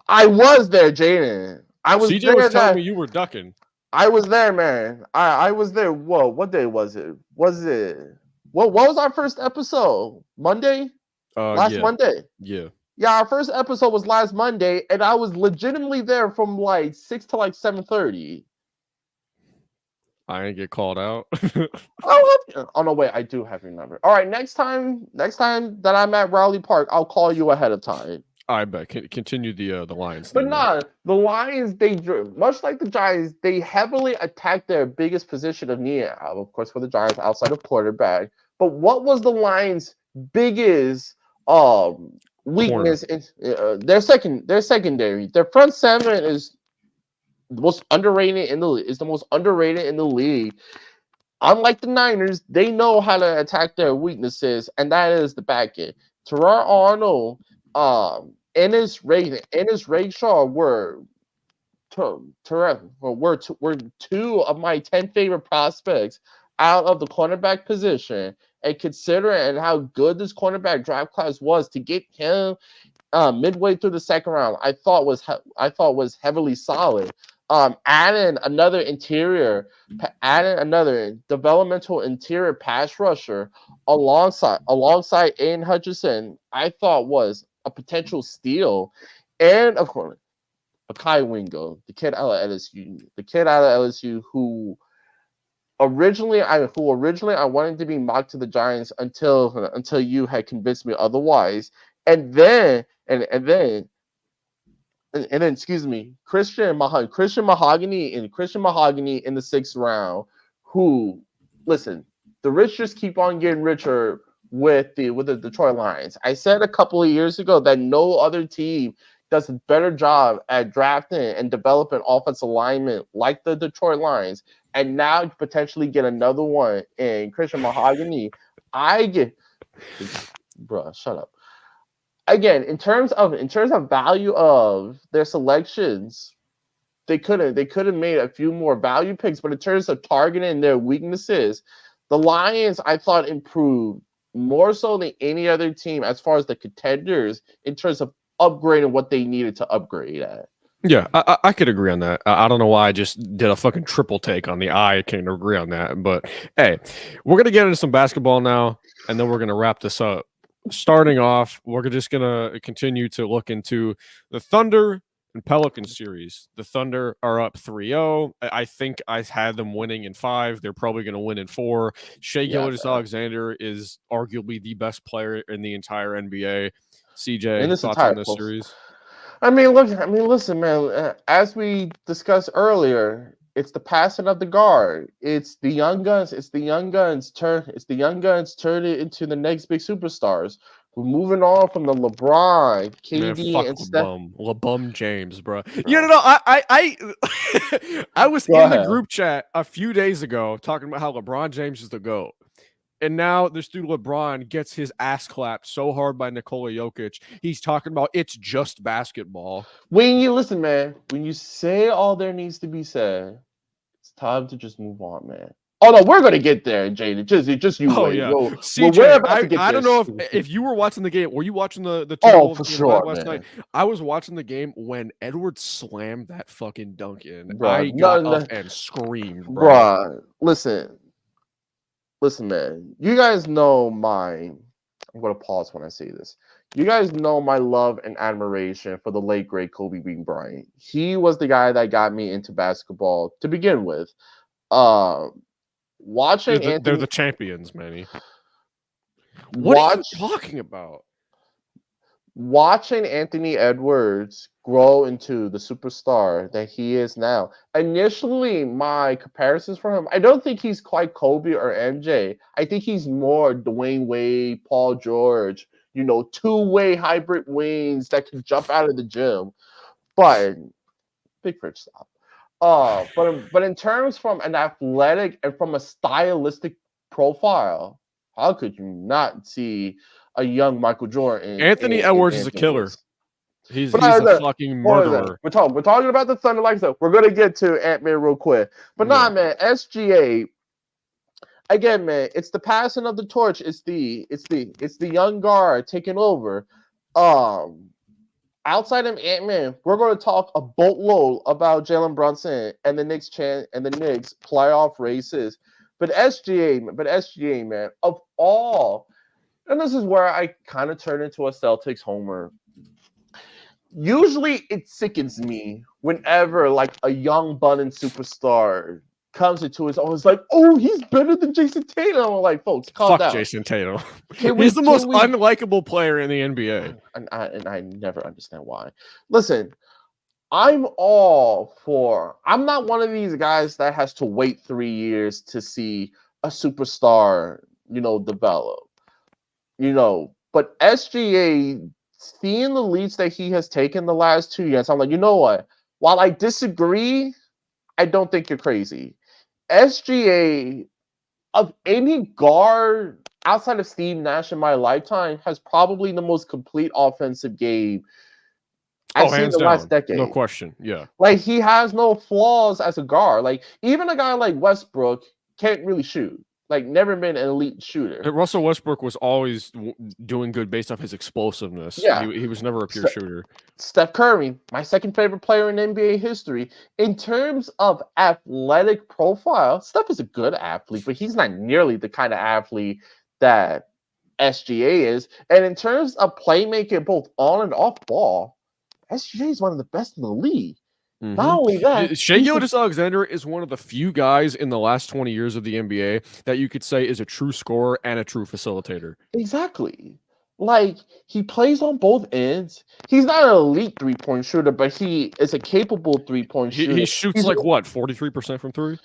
I was there, Jaden. CJ was telling me you were ducking. I was there, man. I was there. Whoa, what day was it? What was our first episode? Monday? Last Monday. Yeah. Yeah, our first episode was last Monday, and I was legitimately there from like 6 to like 7:30. I ain't get called out. Oh no, wait, I do have your number. All right, next time that I'm at Rowley Park, I'll call you ahead of time. I bet. Continue the Lions. But thing, nah, the Lions, much like the Giants, they heavily attacked their biggest position of need, of course, for the Giants outside of quarterback. But what was the Lions' biggest weakness? In, their secondary. Their front seven is the most underrated in the league. Unlike the Niners, they know how to attack their weaknesses, and that is the back end. Terrell Arnold, Ennis Ragshaw were two of my 10 favorite prospects out of the cornerback position. And considering how good this cornerback draft class was, to get him midway through the second round, I thought was heavily solid. Adding another developmental interior pass rusher alongside Aiden Hutchinson, I thought was a potential steal. And of course, Akai Wingo, the kid out of LSU, who originally I wanted to be mocked to the Giants until you had convinced me otherwise. And then excuse me, Christian Mahogany in the sixth round, who, listen, the rich just keep on getting richer with the Detroit Lions. I said a couple of years ago that no other team does a better job at drafting and developing offensive linemen like the Detroit Lions, and now you potentially get another one in Christian Mahogany. Bruh, shut up. Again, in terms of value of their selections, they could have made a few more value picks, but in terms of targeting their weaknesses, the Lions, I thought, improved more so than any other team as far as the contenders in terms of upgrading what they needed to upgrade at. Yeah, I could agree on that. I don't know why I just did a fucking triple take on the I can't agree on that. But hey, we're going to get into some basketball now, and then we're going to wrap this up. Starting off, we're just going to continue to look into the Thunder and Pelicans series. The Thunder are up 3-0. I think I had them winning in 5. They're probably going to win in 4. Shai Gilgeous-Alexander is arguably the best player in the entire NBA. CJ, thoughts on this series? Listen, man. As we discussed earlier, it's the passing of the guard. It's the young guns. It's the young guns turn it into the next big superstars. We're moving on from the LeBron, KD, and Steph. LeBum James, bro. You know, I was in the group chat a few days ago talking about how LeBron James is the GOAT. And now this dude LeBron gets his ass clapped so hard by Nikola Jokic. He's talking about it's just basketball. When you say all there needs to be said, it's time to just move on, man. Oh no, we're gonna get there, Jaden. Just you wait. Yeah. CJ, I don't know if you were watching the game. Were you watching the for sure, last night? I was watching the game when Edwards slammed that fucking dunk in. Bruh, I got up and screamed, bro. Bruh, listen, man. You guys know I'm gonna pause when I say this. You guys know my love and admiration for the late great Kobe Bean Bryant. He was the guy that got me into basketball to begin with. Watching they're the champions, Manny. What are you talking about? Watching Anthony Edwards grow into the superstar that he is now. Initially, my comparisons for him, I don't think he's quite Kobe or MJ. I think he's more Dwayne Wade, Paul George, two-way hybrid wings that can jump out of the gym. But big fridge stop. But in terms from an athletic and from a stylistic profile, how could you not see a young Michael Jordan? Anthony Edwards is a killer. He's a fucking murderer. We're talking about the Thunder like so. We're gonna get to Ant-Man real quick. But man, SGA. Again, man, it's the passing of the torch. It's the young guard taking over. Outside of Ant-Man, we're going to talk a boatload about Jalen Brunson and the Knicks playoff races. But SGA, man, of all, and this is where I kind of turn into a Celtics homer. Usually, it sickens me whenever like a young budding superstar comes into his own. It's like, oh, he's better than Jason Tatum. I'm like, folks, calm Fuck down. Jason Tatum. Can He's the most we- unlikable player in the NBA. And I never understand why. Listen, I'm all for. I'm not one of these guys that has to wait 3 years to see a superstar, develop. But SGA, seeing the leads that he has taken the last 2 years, I'm like, you know what? While I disagree, I don't think you're crazy. SGA, of any guard outside of Steve Nash in my lifetime, has probably the most complete offensive game I've seen hands the down. last decade. No question. Yeah. Like, he has no flaws as a guard. Like, even a guy like Westbrook can't really shoot. Like, never been an elite shooter. Russell Westbrook was always doing good based off his explosiveness. Yeah. He was never a pure shooter. Steph Curry, my second favorite player in NBA history. In terms of athletic profile, Steph is a good athlete, but he's not nearly the kind of athlete that SGA is. And in terms of playmaking, both on and off ball, SGA is one of the best in the league. Mm-hmm. Not only that, Shai Gilgeous-Alexander is one of the few guys in the last 20 years of the NBA that you could say is a true scorer and a true facilitator. Exactly. Like, he plays on both ends. He's not an elite three-point shooter, but he is a capable three-point shooter. He shoots 43% from three?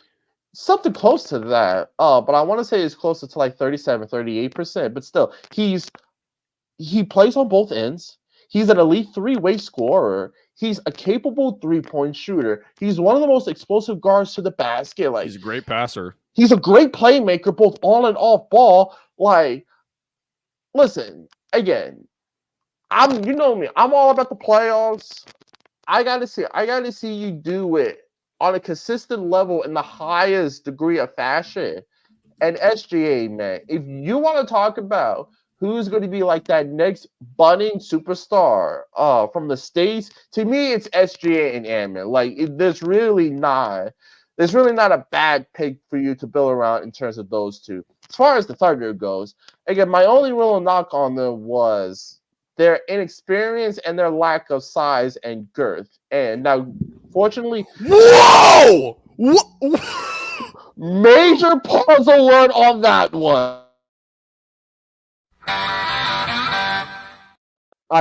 Something close to that. But I want to say it's closer to like 37, 38%. But still, he plays on both ends. He's an elite three-way scorer. He's a capable three-point shooter. He's one of the most explosive guards to the basket. Like, he's a great passer. He's a great playmaker, both on and off ball. Like, listen, again, you know me. I'm all about the playoffs. I gotta see you do it on a consistent level in the highest degree of fashion. And SGA, man, if you want to talk about who's going to be like that next budding superstar from the States, to me, it's SGA and Ant-Man. Like, there's really not a bad pick for you to build around in terms of those two. As far as the Thunder goes, again, my only real knock on them was their inexperience and their lack of size and girth. And now, fortunately, whoa! Major pause alert on that one. I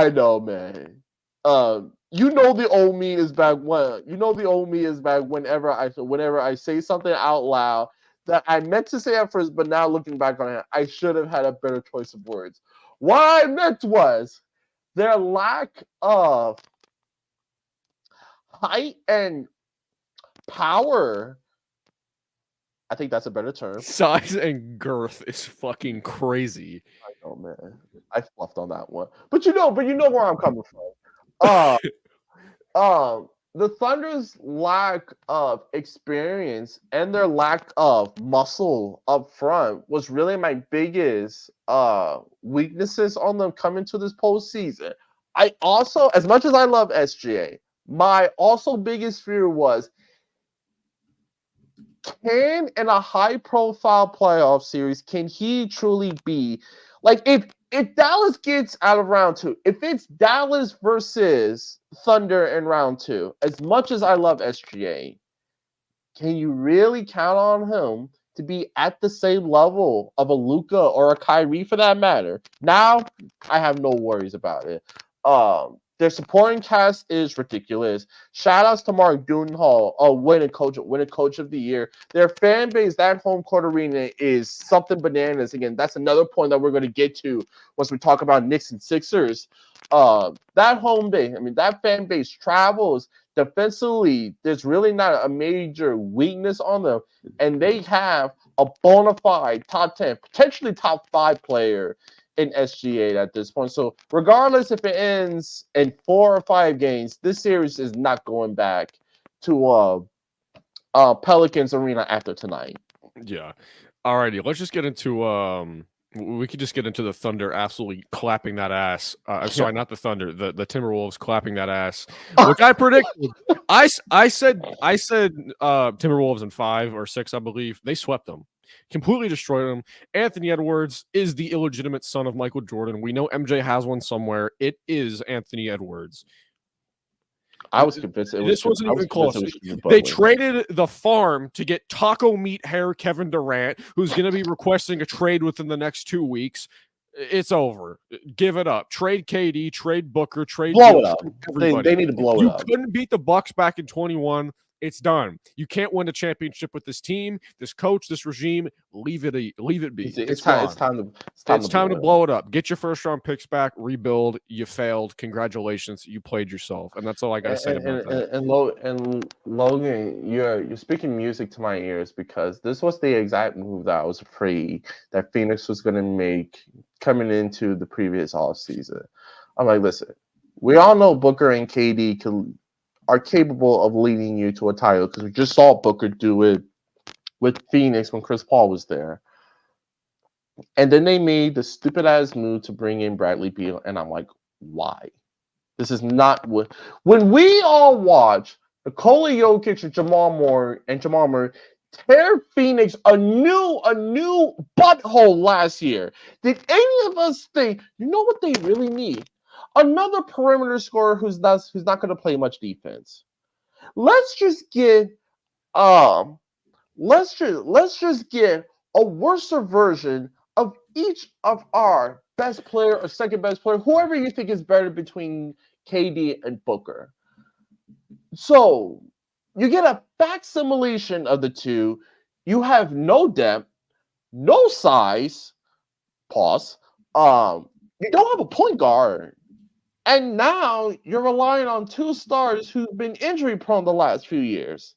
know, man. The old me is back whenever I say something out loud that I meant to say at first, but now looking back on it, I should have had a better choice of words. What I meant was their lack of height and power. I think that's a better term. Size and girth is fucking crazy. I know, man. I fluffed on that one. But you know where I'm coming from. The Thunder's lack of experience and their lack of muscle up front was really my biggest weaknesses on them coming to this postseason. I also, as much as I love SGA, my also biggest fear was, in a high-profile playoff series, can he truly be like, if Dallas gets out of round two, if it's Dallas versus Thunder in round two, as much as I love SGA, can you really count on him to be at the same level of a Luka or a Kyrie for that matter? Now, I have no worries about it. Their supporting cast is ridiculous. Shout outs to Mark Dudenhall, winning coach of the year. Their fan base, that home court arena, is something bananas. Again, that's another point that we're going to get to once we talk about Knicks and Sixers. That home base, that fan base travels defensively. There's really not a major weakness on them, and they have a bona fide top 10, potentially top 5 player in SGA at this point. So regardless if it ends in 4 or 5 games, this series is not going back to Pelicans Arena after tonight. Yeah. Alrighty, let's just get into we could just get into the Thunder absolutely clapping that ass. Sorry, not the Thunder, the Timberwolves clapping that ass, which I predicted. I said Timberwolves in 5 or 6, I believe. They swept them. Completely destroyed him. Anthony Edwards is the illegitimate son of Michael Jordan. We know MJ has one somewhere. It is Anthony Edwards. I was convinced it was. This wasn't even close. They Butler. traded the farm to get taco meat hair Kevin Durant, who's going to be requesting a trade within the next 2 weeks. It's over. Give it up. Trade KD, trade Booker, trade blow it up. Everybody. They need to blow it up. You couldn't beat the Bucks back in 21. It's done. You can't win a championship with this team, this coach, this regime. Leave it be. It's time to blow it up. Get your first round picks back. Rebuild. You failed. Congratulations. You played yourself, and that's all I gotta say about that. And Logan, you're speaking music to my ears, because this was the exact move that I was afraid that Phoenix was going to make coming into the previous offseason. I'm like, listen, we all know Booker and KD are capable of leading you to a title, because we just saw Booker do it with Phoenix when Chris Paul was there. And then they made the stupid-ass move to bring in Bradley Beal, and I'm like, why? This is not what... When we all watch Nikola Jokic and Jamal Murray tear Phoenix a new butthole last year, did any of us think, you know what they really need? Another perimeter scorer who's not going to play much defense. Let's just get let's just get a worse version of each of our best player or second best player, whoever you think is better between KD and Booker. So you get a facsimilation of the two. You have no depth, no size. Pause. You don't have a point guard. And now you're relying on two stars who've been injury prone the last few years.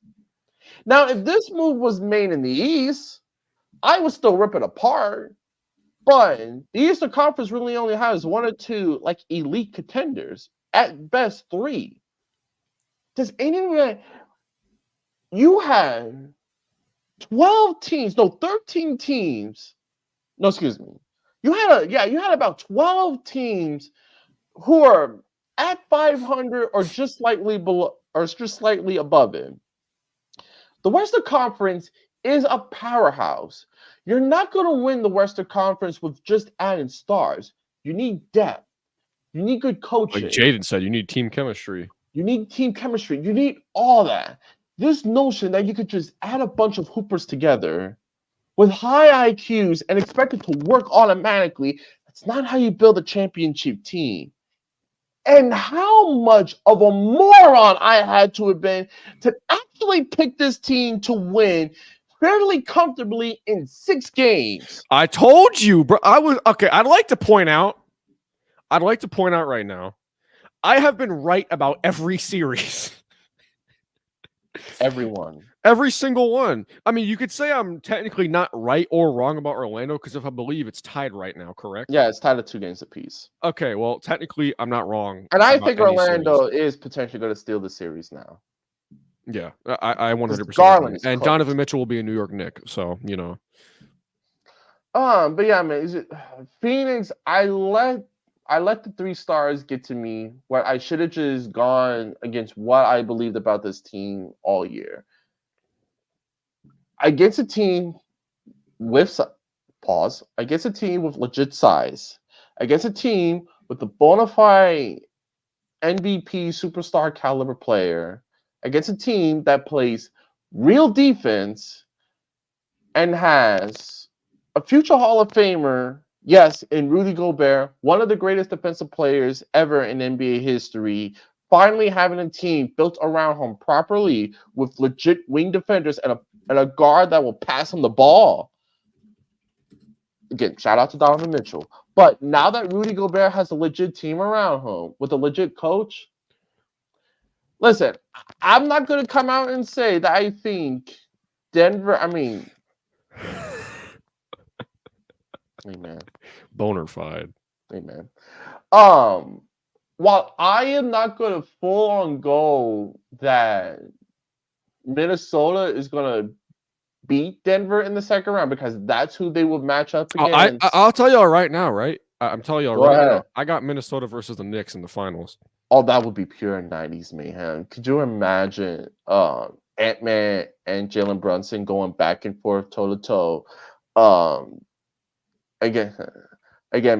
Now, if this move was made in the East, I would still rip it apart. But the Eastern Conference really only has one or two like elite contenders, at best 3. Does anyone? You have 12 teams, no, 13 teams. No, excuse me. You had about 12 teams who are at 500 or just slightly below or just slightly above it. The Western Conference is a powerhouse. You're not going to win the Western Conference with just adding stars. You need depth. You need good coaching. Like Jaden said, you need team chemistry. You need team chemistry. You need all that. This notion that you could just add a bunch of hoopers together with high IQs and expect it to work automatically, that's not how you build a championship team. And how much of a moron I had to have been to actually pick this team to win fairly comfortably in 6 games. I told you, bro. I'd like to point out right now, I have been right about every series. Every single one. I mean, you could say I'm technically not right or wrong about Orlando, because if I believe it's tied right now, correct? Yeah, it's tied at 2 games apiece. Okay, well, technically I'm not wrong. And I think Orlando is potentially going to steal the series now. Yeah, I 100%. Garland and Donovan Mitchell will be a New York Knick, so you know. But yeah, man, Phoenix? I let the 3 stars get to me. What I should have just gone against what I believed about this team all year. Against a team with against a team with legit size, against a team with a bona fide MVP superstar caliber player, against a team that plays real defense and has a future Hall of Famer, yes, in Rudy Gobert, one of the greatest defensive players ever in NBA history, finally having a team built around him properly with legit wing defenders and a guard that will pass him the ball. Again, shout out to Donovan Mitchell. But now that Rudy Gobert has a legit team around him with a legit coach, listen, I'm not going to come out and say that I think Denver, hey, man. Bonafide. Hey, man. While I am not going to full on go that Minnesota is going to beat Denver in the second round, because that's who they will match up against. I'll tell y'all right now, right? I'm telling y'all Go ahead. now. I got Minnesota versus the Knicks in the finals. Oh, that would be pure 90s mayhem. Could you imagine Ant-Man and Jalen Brunson going back and forth toe-to-toe? Again,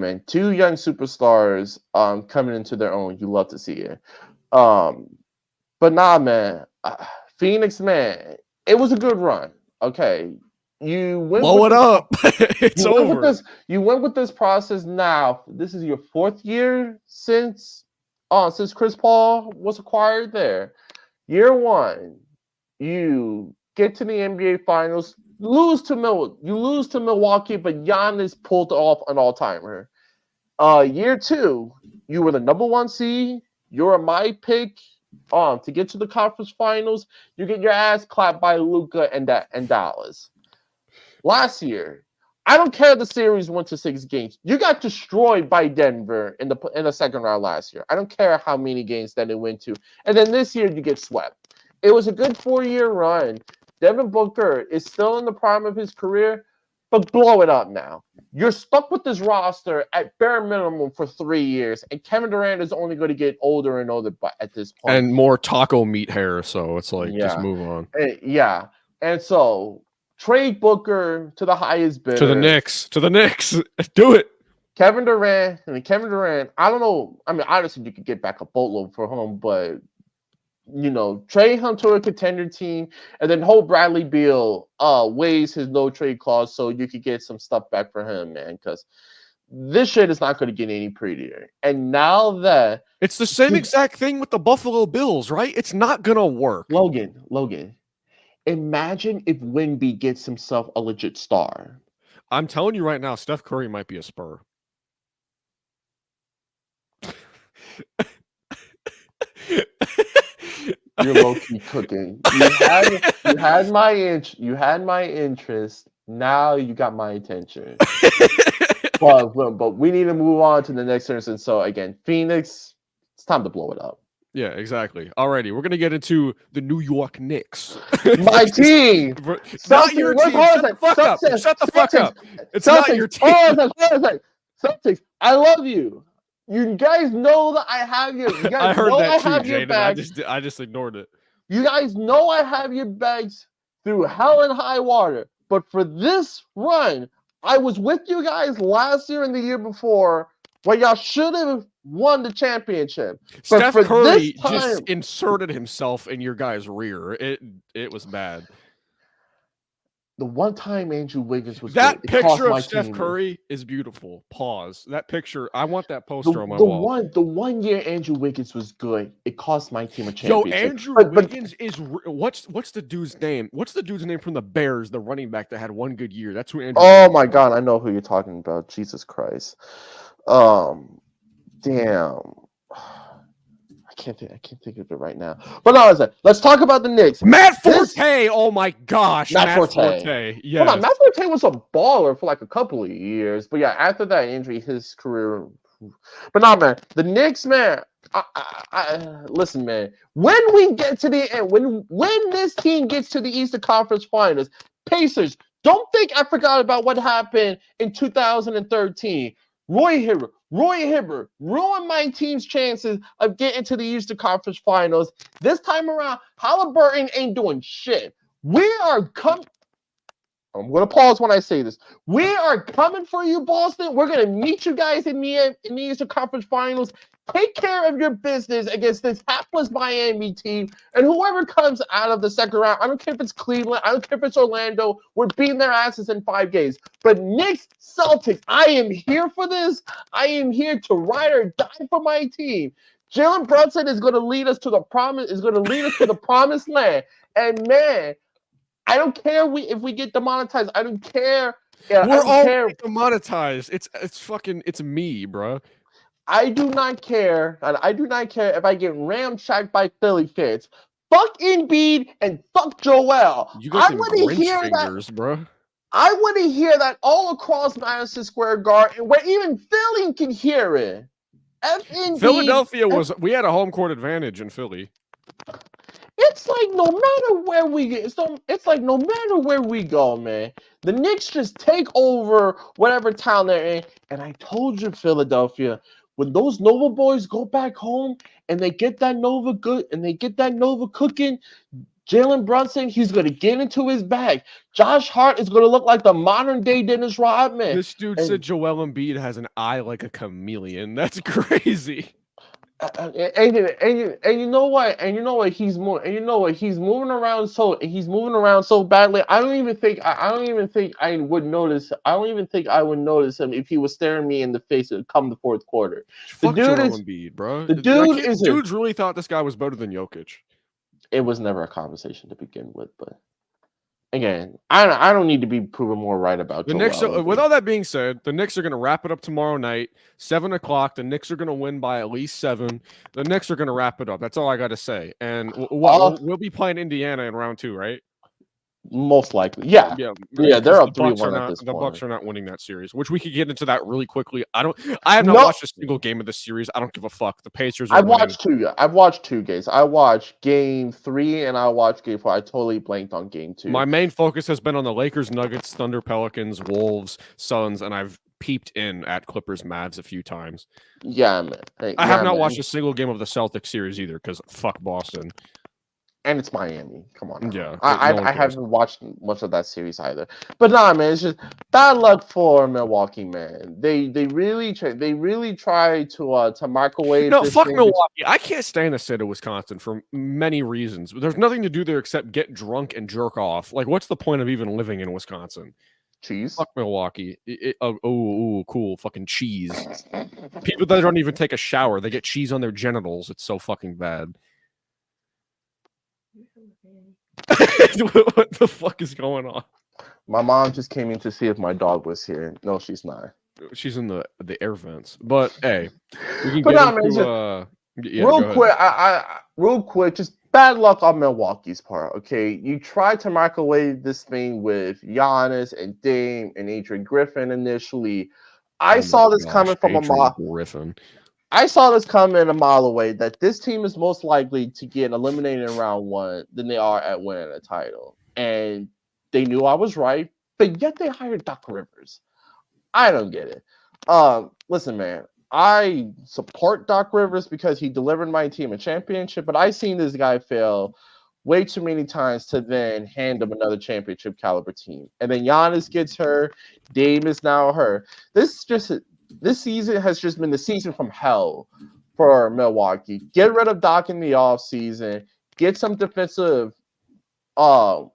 man, 2 young superstars coming into their own. You love to see it. But nah, man. Phoenix, man, it was a good run. Okay. You went Blow with it up. It's you went with over. this. You went with this process now. This is your 4th year since Chris Paul was acquired there. Year 1, you get to the NBA Finals, you lose to Milwaukee, but Giannis pulled off an all-timer. Year 2, you were the number 1 seed. You're my pick to get to the conference finals. You get your ass clapped by Luka and Dallas. Last year, I don't care the series went to 6 games. You got destroyed by Denver in the second round last year. I don't care how many games that it went to. And then this year you get swept. It was a good 4-year run. Devin Booker is still in the prime of his career, but blow it up now. You're stuck with this roster at bare minimum for 3 years, and Kevin Durant is only going to get older and older at this point. And more taco meat hair, so it's like, just move on. And so trade Booker to the highest bidder. To the Knicks. Do it. Kevin Durant, I don't know. I mean, obviously you could get back a boatload for him, but trade him to a contender team, and then hold Bradley Beal waives his no trade clause so you could get some stuff back for him, man, because this shit is not going to get any prettier. And now that it's the same exact thing with the Buffalo Bills, right? It's not gonna work. Logan, imagine if Wemby gets himself a legit star. I'm telling you right now, Steph Curry might be a Spur. You're low-key cooking. You had my interest. Now you got my attention. but we need to move on to the next instance. So again, Phoenix, it's time to blow it up. Yeah, exactly. Alrighty, we're gonna get into the New York Knicks. My team. Not your team. Shut the fuck up. Shut the fuck up. It's not your team. Celtics, I love you. You guys know that I have your. You guys I heard know that I too, have your Jaden. bags. I just ignored it. You guys know I have your bags through hell and high water. But for this run, I was with you guys last year and the year before, where y'all should have won the championship. Steph Curry just inserted himself in your guys' rear. It was bad. The one time Andrew Wiggins was that good, picture of Steph Curry is beautiful. Pause. That picture, I want that poster on my wall. The 1 year Andrew Wiggins was good. It cost my team a championship. Yo, Andrew Wiggins is what's the dude's name? What's the dude's name from the Bears, the running back that had 1 good year? That's who Andrew. Oh my God, I know who you're talking about. Jesus Christ. Damn. I can't think of it right now. But no, let's talk about the Knicks. Matt Forte. Oh my gosh. Matt Forte. Yeah. Hold on, Matt Forte was a baller for like a couple of years. But yeah, after that injury, his career. But no, man. The Knicks, man. Listen, man. When we get to the end, when this team gets to the Eastern Conference Finals, Pacers, don't think I forgot about what happened in 2013. Roy Hibbert ruined my team's chances of getting to the Eastern Conference Finals. This time around, Halliburton ain't doing shit. I'm going to pause when I say this. We are coming for you, Boston. We're going to meet you guys in the Eastern Conference Finals. Take care of your business against this hapless Miami team. And whoever comes out of the second round, I don't care if it's Cleveland, I don't care if it's Orlando, we're beating their asses in 5 games. But Knicks, Celtics, I am here for this. I am here to ride or die for my team. Jalen Brunson is going to lead us to the promised land. And man, I don't care if we get demonetized. I don't care. We're all demonetized. It's me, bro. I do not care, and I do not care if I get ramshacked by Philly fans. Fuck Embiid and fuck Joel. You got some Grinch fingers, bro. I want to hear that all across Madison Square Garden, where even Philly can hear it. Philadelphia we had a home court advantage in Philly. It's like no matter where we get, it's like no matter where we go, man, the Knicks just take over whatever town they're in. And I told you, Philadelphia, when those Nova boys go back home and they get that Nova cooking, Jalen Brunson, he's going to get into his bag. Josh Hart is going to look like the modern day Dennis Rodman. This dude said Joel Embiid has an eye like a chameleon. That's crazy. And you know what? He's moving around so badly. I don't even think I would notice. I don't even think I would notice him if he was staring me in the face come the fourth quarter. Fuck Joel Embiid, bro. The dude is dudes really thought this guy was better than Jokic. It was never a conversation to begin with, but again, I don't need to be proven more right about the Knicks. With all that being said, the Knicks are going to wrap it up tomorrow night, 7:00. The Knicks are going to win by at least 7. The Knicks are going to wrap it up. That's all I got to say. And we'll be playing Indiana in round 2, right? Most likely, yeah. They're up 3-1 at this point. The Bucks are not winning that series, which we could get into that really quickly. I have not watched a single game of this series. I don't give a fuck. The Pacers. I've watched 2 games. I watched Game 3 and I watched Game 4. I totally blanked on Game 2. My main focus has been on the Lakers, Nuggets, Thunder, Pelicans, Wolves, Suns, and I've peeped in at Clippers, Mavs a few times. Yeah, man. I have not watched a single game of the Celtics series either because fuck Boston. And it's Miami. Come on. Yeah. I haven't watched much of that series either. But nah, man, it's just bad luck for Milwaukee, man. They really try to microwave. No, fuck Milwaukee. I can't stand the state of Wisconsin for many reasons. There's nothing to do there except get drunk and jerk off. Like, what's the point of even living in Wisconsin? Cheese. Fuck Milwaukee. Cool. Fucking cheese. People that don't even take a shower, they get cheese on their genitals. It's so fucking bad. What the fuck is going on? My mom just came in to see if my dog was here. No, she's not. She's in the air vents. But hey, we can get into real quick, just bad luck on Milwaukee's part. Okay, you tried to microwave this thing with Giannis and Dame and Adrian Griffin initially. I saw this coming from a mile. I saw this coming a mile away that this team is most likely to get eliminated in round 1 than they are at winning a title. And they knew I was right, but yet they hired Doc Rivers. I don't get it. Listen, man, I support Doc Rivers because he delivered my team a championship, but I've seen this guy fail way too many times to then hand him another championship caliber team. And then Giannis gets hurt. Dame is now hurt. This season has just been the season from hell for Milwaukee. Get rid of Doc in the offseason. Get some defensive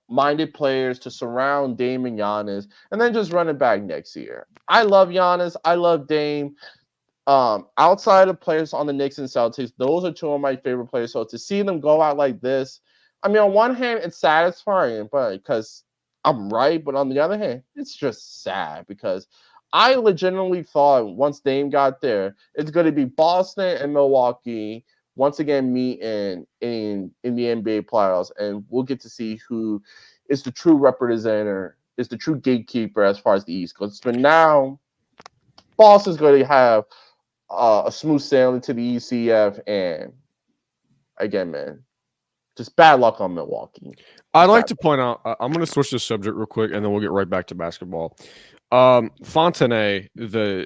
minded players to surround Dame and Giannis, and then just run it back next year. I love Giannis. I love Dame. Outside of players on the Knicks and Celtics, those are 2 of my favorite players. So to see them go out like this, I mean, on one hand, it's satisfying, but because I'm right, but on the other hand, it's just sad because I legitimately thought once Dame got there, it's going to be Boston and Milwaukee once again meet in the NBA playoffs, and we'll get to see who is the true representative, is the true gatekeeper as far as the East goes. But now, Boston's going to have a smooth sailing to the ECF, and again, man, just bad luck on Milwaukee. I'd like to point out, I'm going to switch the subject real quick, and then we'll get right back to basketball. Fontenay, the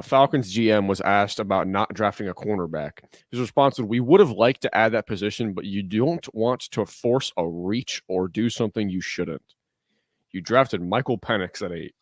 Falcons GM, was asked about not drafting a cornerback. His response was, "We would have liked to add that position, but you don't want to force a reach or do something you shouldn't. You drafted Michael Penix at 8,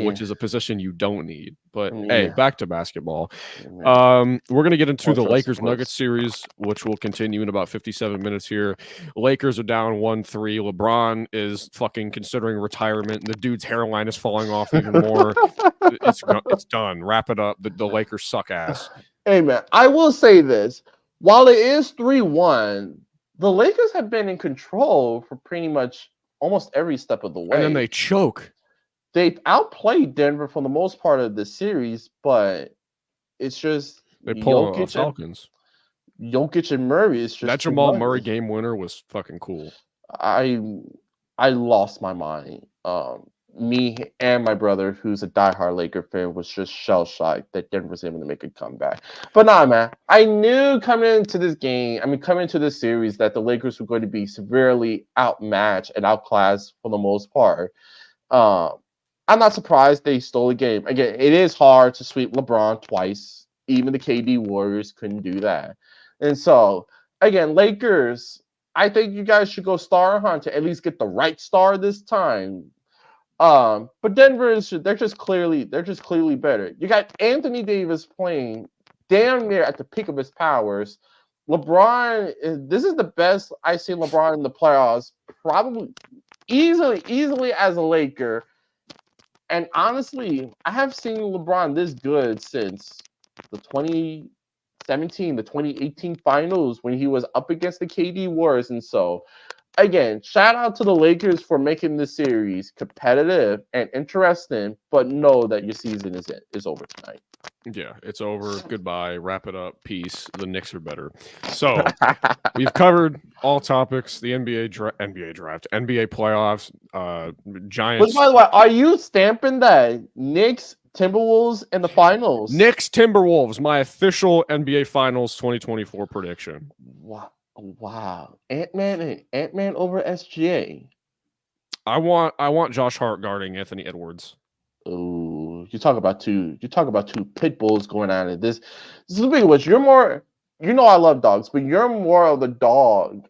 which is a position you don't need." But hey, back to basketball. We're going to get into the Lakers-Nuggets series, which will continue in about 57 minutes here. Lakers are down 1-3. LeBron is fucking considering retirement. The dude's hairline is falling off even more. It's done. Wrap it up. The Lakers suck ass. Hey, man, I will say this. While it is 3-1, the Lakers have been in control for pretty much almost every step of the way. And then they choke. They've outplayed Denver for the most part of the series, but it's just they pull the Falcons. Jokic and Murray is just that Jamal Murray game winner was fucking cool. I lost my mind. Me and my brother, who's a diehard Laker fan, was just shell-shocked that Denver was able to make a comeback. But nah, man, I knew coming into this series, that the Lakers were going to be severely outmatched and outclassed for the most part. I'm not surprised they stole the game. Again, it is hard to sweep LeBron twice. Even the KD Warriors couldn't do that. And so, again, Lakers, I think you guys should go star hunt to at least get the right star this time. But Denver they're just clearly better. You got Anthony Davis playing damn near at the peak of his powers. LeBron, this is the best I've seen LeBron in the playoffs, probably easily as a Laker. And honestly, I have seen LeBron this good since the 2017, the 2018 finals when he was up against the KD Warriors. And so, again, shout out to the Lakers for making this series competitive and interesting, but know that your season is over tonight. Yeah, it's over. Goodbye. Wrap it up. Peace. The Knicks are better. So we've covered all topics: the NBA draft, NBA playoffs, Giants. But by the way, are you stamping that Knicks, Timberwolves in the finals? Knicks, Timberwolves. My official NBA Finals 2024 prediction. Wow. Ant-Man over SGA. I want Josh Hart guarding Anthony Edwards. Oh, you talk about two pit bulls going at it. This is the big which you're more, I love dogs, but you're more of the dog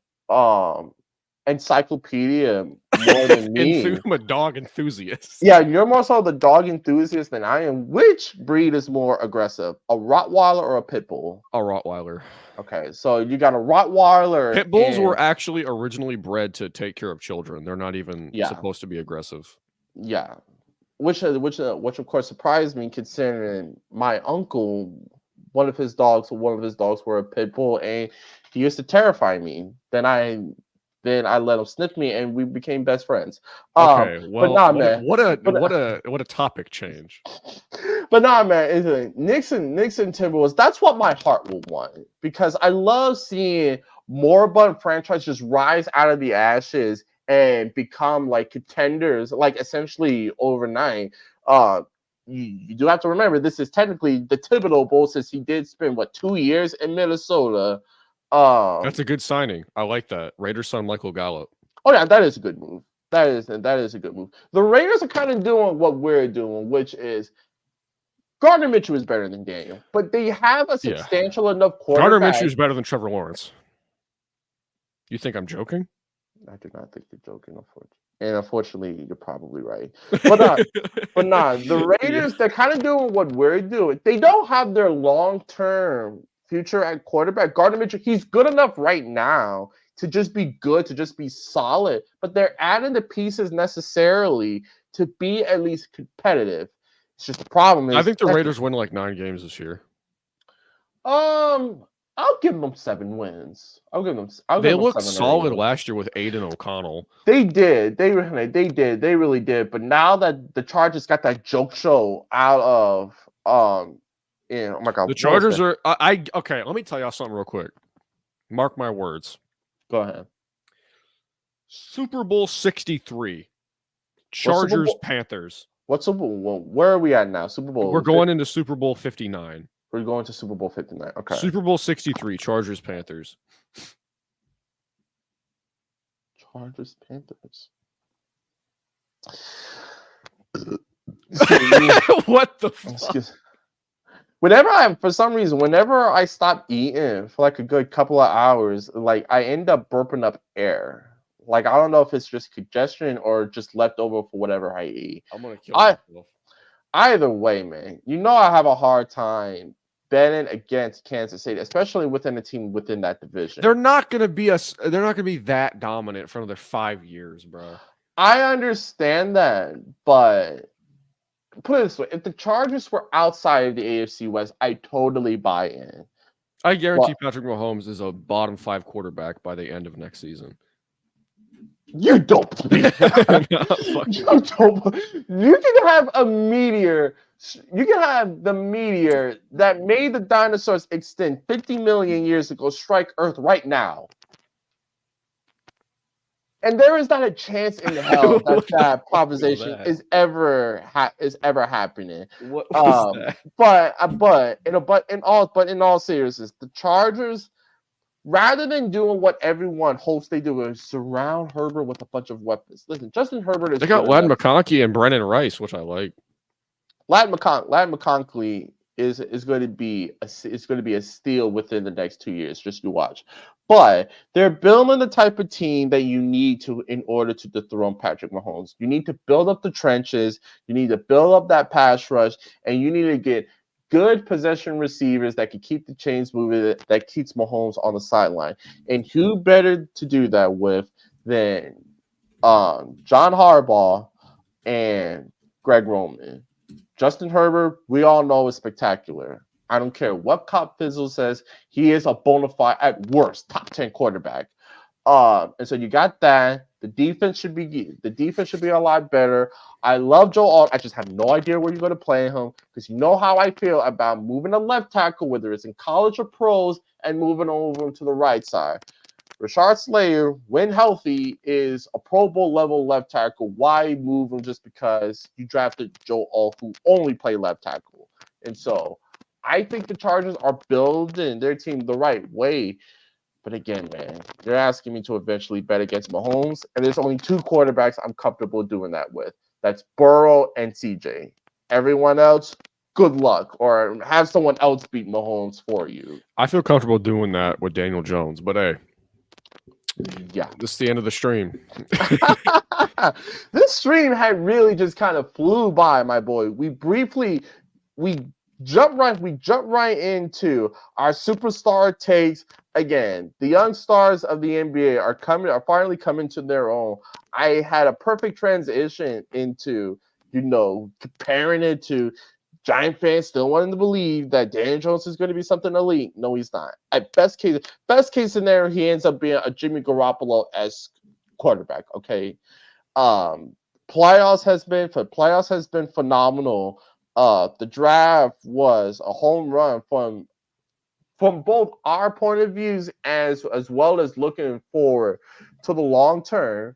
encyclopedia more than me. I'm a dog enthusiast. Yeah, you're more so the dog enthusiast than I am. Which breed is more aggressive, a Rottweiler or a pit bull? A Rottweiler. Okay, so you got a Rottweiler. Pit bulls were actually originally bred to take care of children. They're not even supposed to be aggressive. Yeah. Which of course surprised me, considering my uncle, one of his dogs were a pit bull, and he used to terrify me. Then I let him sniff me, and we became best friends. Okay, well, but nah, man. What a topic change. But nah, man. Knicks and Timberwolves. That's what my heart will want, because I love seeing moribund franchise just rise out of the ashes and become like contenders, like essentially overnight. You do have to remember, this is technically the Thibodeau Bowl, since he did spend 2 years in Minnesota. That's a good signing. I like that. Raiders son Michael Gallup. Oh yeah, that is a good move. That is a good move. The Raiders are kind of doing what we're doing, which is Gardner Minshew is better than Daniel, but they have a substantial enough quarterback. Gardner Minshew is better than Trevor Lawrence. You think I'm joking? I do not think you're joking, unfortunately. And unfortunately, you're probably right. But nah, the Raiders, they're kind of doing what we're doing. They don't have their long-term future at quarterback. Gardner Minshew, he's good enough right now to just be good, to just be solid. But they're adding the pieces necessarily to be at least competitive. It's just the problem is, I think the Raiders win like 9 games this year. I'll give them 7 wins. They looked solid last year with Aiden O'Connell. They did. They did. They really did. But now that the Chargers got that joke show out of oh my God, the Chargers are okay. Let me tell y'all something real quick. Mark my words. Go ahead. Super Bowl 63. Chargers Panthers. What Super Bowl? Where are we at now? Super Bowl. We're going into Super Bowl 59. We're going to Super Bowl 59. Okay. Super Bowl 63, Chargers, Panthers. Chargers, Panthers. What the fuck? Whenever I stop eating for like a good couple of hours, like I end up burping up air. Like I don't know if it's just congestion or just leftover for whatever I eat. I'm gonna kill myself. Either way, man, I have a hard time betting against Kansas City, especially within a team within that division. They're not gonna be that dominant for another 5 years, bro. I understand that, but put it this way: if the Chargers were outside of the AFC West, I totally buy in. I guarantee Patrick Mahomes is a bottom 5 quarterback by the end of next season. You don't believe that. You can have a meteor. You can have the meteor that made the dinosaurs extinct 50 million years ago strike Earth right now. And there is not a chance in hell that proposition is ever happening. What was that? In all seriousness, the Chargers, rather than doing what everyone hopes they do, is surround Herbert with a bunch of weapons. Listen, Justin Herbert is. They got Ladd McConkey and Brennan Rice, which I like. Ladd McConkey is going to be a steal within the next 2 years. Just you watch. But they're building the type of team that you need to in order to dethrone Patrick Mahomes. You need to build up the trenches. You need to build up that pass rush, and you need to get good possession receivers that can keep the chains moving, that keeps Mahomes on the sideline. And who better to do that with than John Harbaugh and Greg Roman? Justin Herbert, we all know, is spectacular. I don't care what Cop Fizzle says. He is a bona fide, at worst, top 10 quarterback. And so you got that. The defense should be a lot better. I love Joe Alt. I just have no idea where you're going to play him because you know how I feel about moving a left tackle, whether it's in college or pros, and moving over to the right side. Rashard Slayer, when healthy, is a Pro Bowl level left tackle. Why move him just because you drafted Joe Alt, who only played left tackle? And so I think the Chargers are building their team the right way. But again, man, you're asking me to eventually bet against Mahomes, and there's only two quarterbacks I'm comfortable doing that with. That's Burrow and CJ. Everyone else, good luck, or have someone else beat Mahomes for you. I feel comfortable doing that with Daniel Jones, but hey, yeah, this is the end of the stream. This stream had really just kind of flew by, my boy. We jump right into our superstar takes. Again, the young stars of the NBA are finally coming to their own. I had a perfect transition into, comparing it to Giant fans still wanting to believe that Daniel Jones is going to be something elite. No, he's not. At best case scenario, he ends up being a Jimmy Garoppolo-esque quarterback. Okay. Playoffs has been phenomenal. The draft was a home run from both our point of views as well as looking forward to the long term.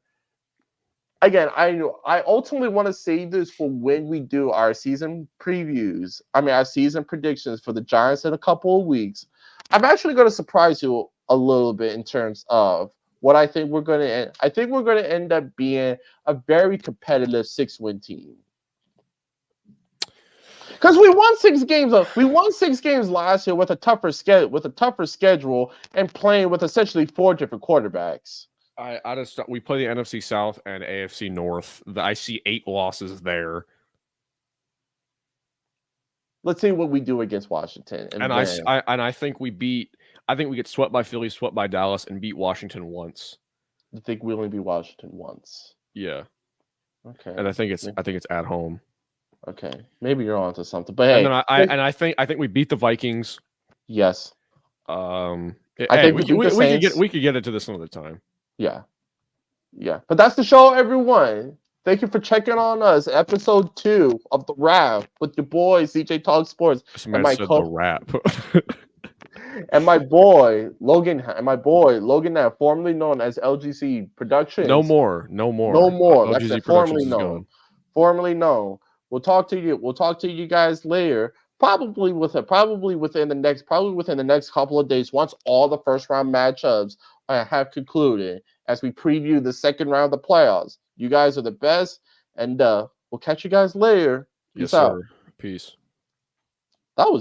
Again, I ultimately want to save this for when we do our season previews. Our season predictions for the Giants in a couple of weeks. I'm actually going to surprise you a little bit in terms of what I think we're going to end. I think we're going to end up being a very competitive 6-win team. Because we won 6 games. We won 6 games last year with a tougher schedule and playing with essentially 4 different quarterbacks. We play the NFC South and AFC North. I see 8 losses there. Let's see what we do against Washington. I think we get swept by Philly, swept by Dallas, and beat Washington once. You think we only beat Washington once? Yeah. Okay. And I think it's at home. Okay, maybe you're onto something, but hey, I think we beat the Vikings. Yes. I think we could get into this another time. Yeah. But that's the show, everyone. Thank you for checking on us. Episode 2 of the Wrap with your boy CJ Talk Sports and my the Wrap. and my boy Logan Knapp, formerly known as LGC Productions. No more. That's it, formerly known. We'll talk to you guys later. Probably within the next couple of days, once all the first round matchups have concluded, as we preview the second round of the playoffs. You guys are the best, and we'll catch you guys later. Peace out. Peace. That was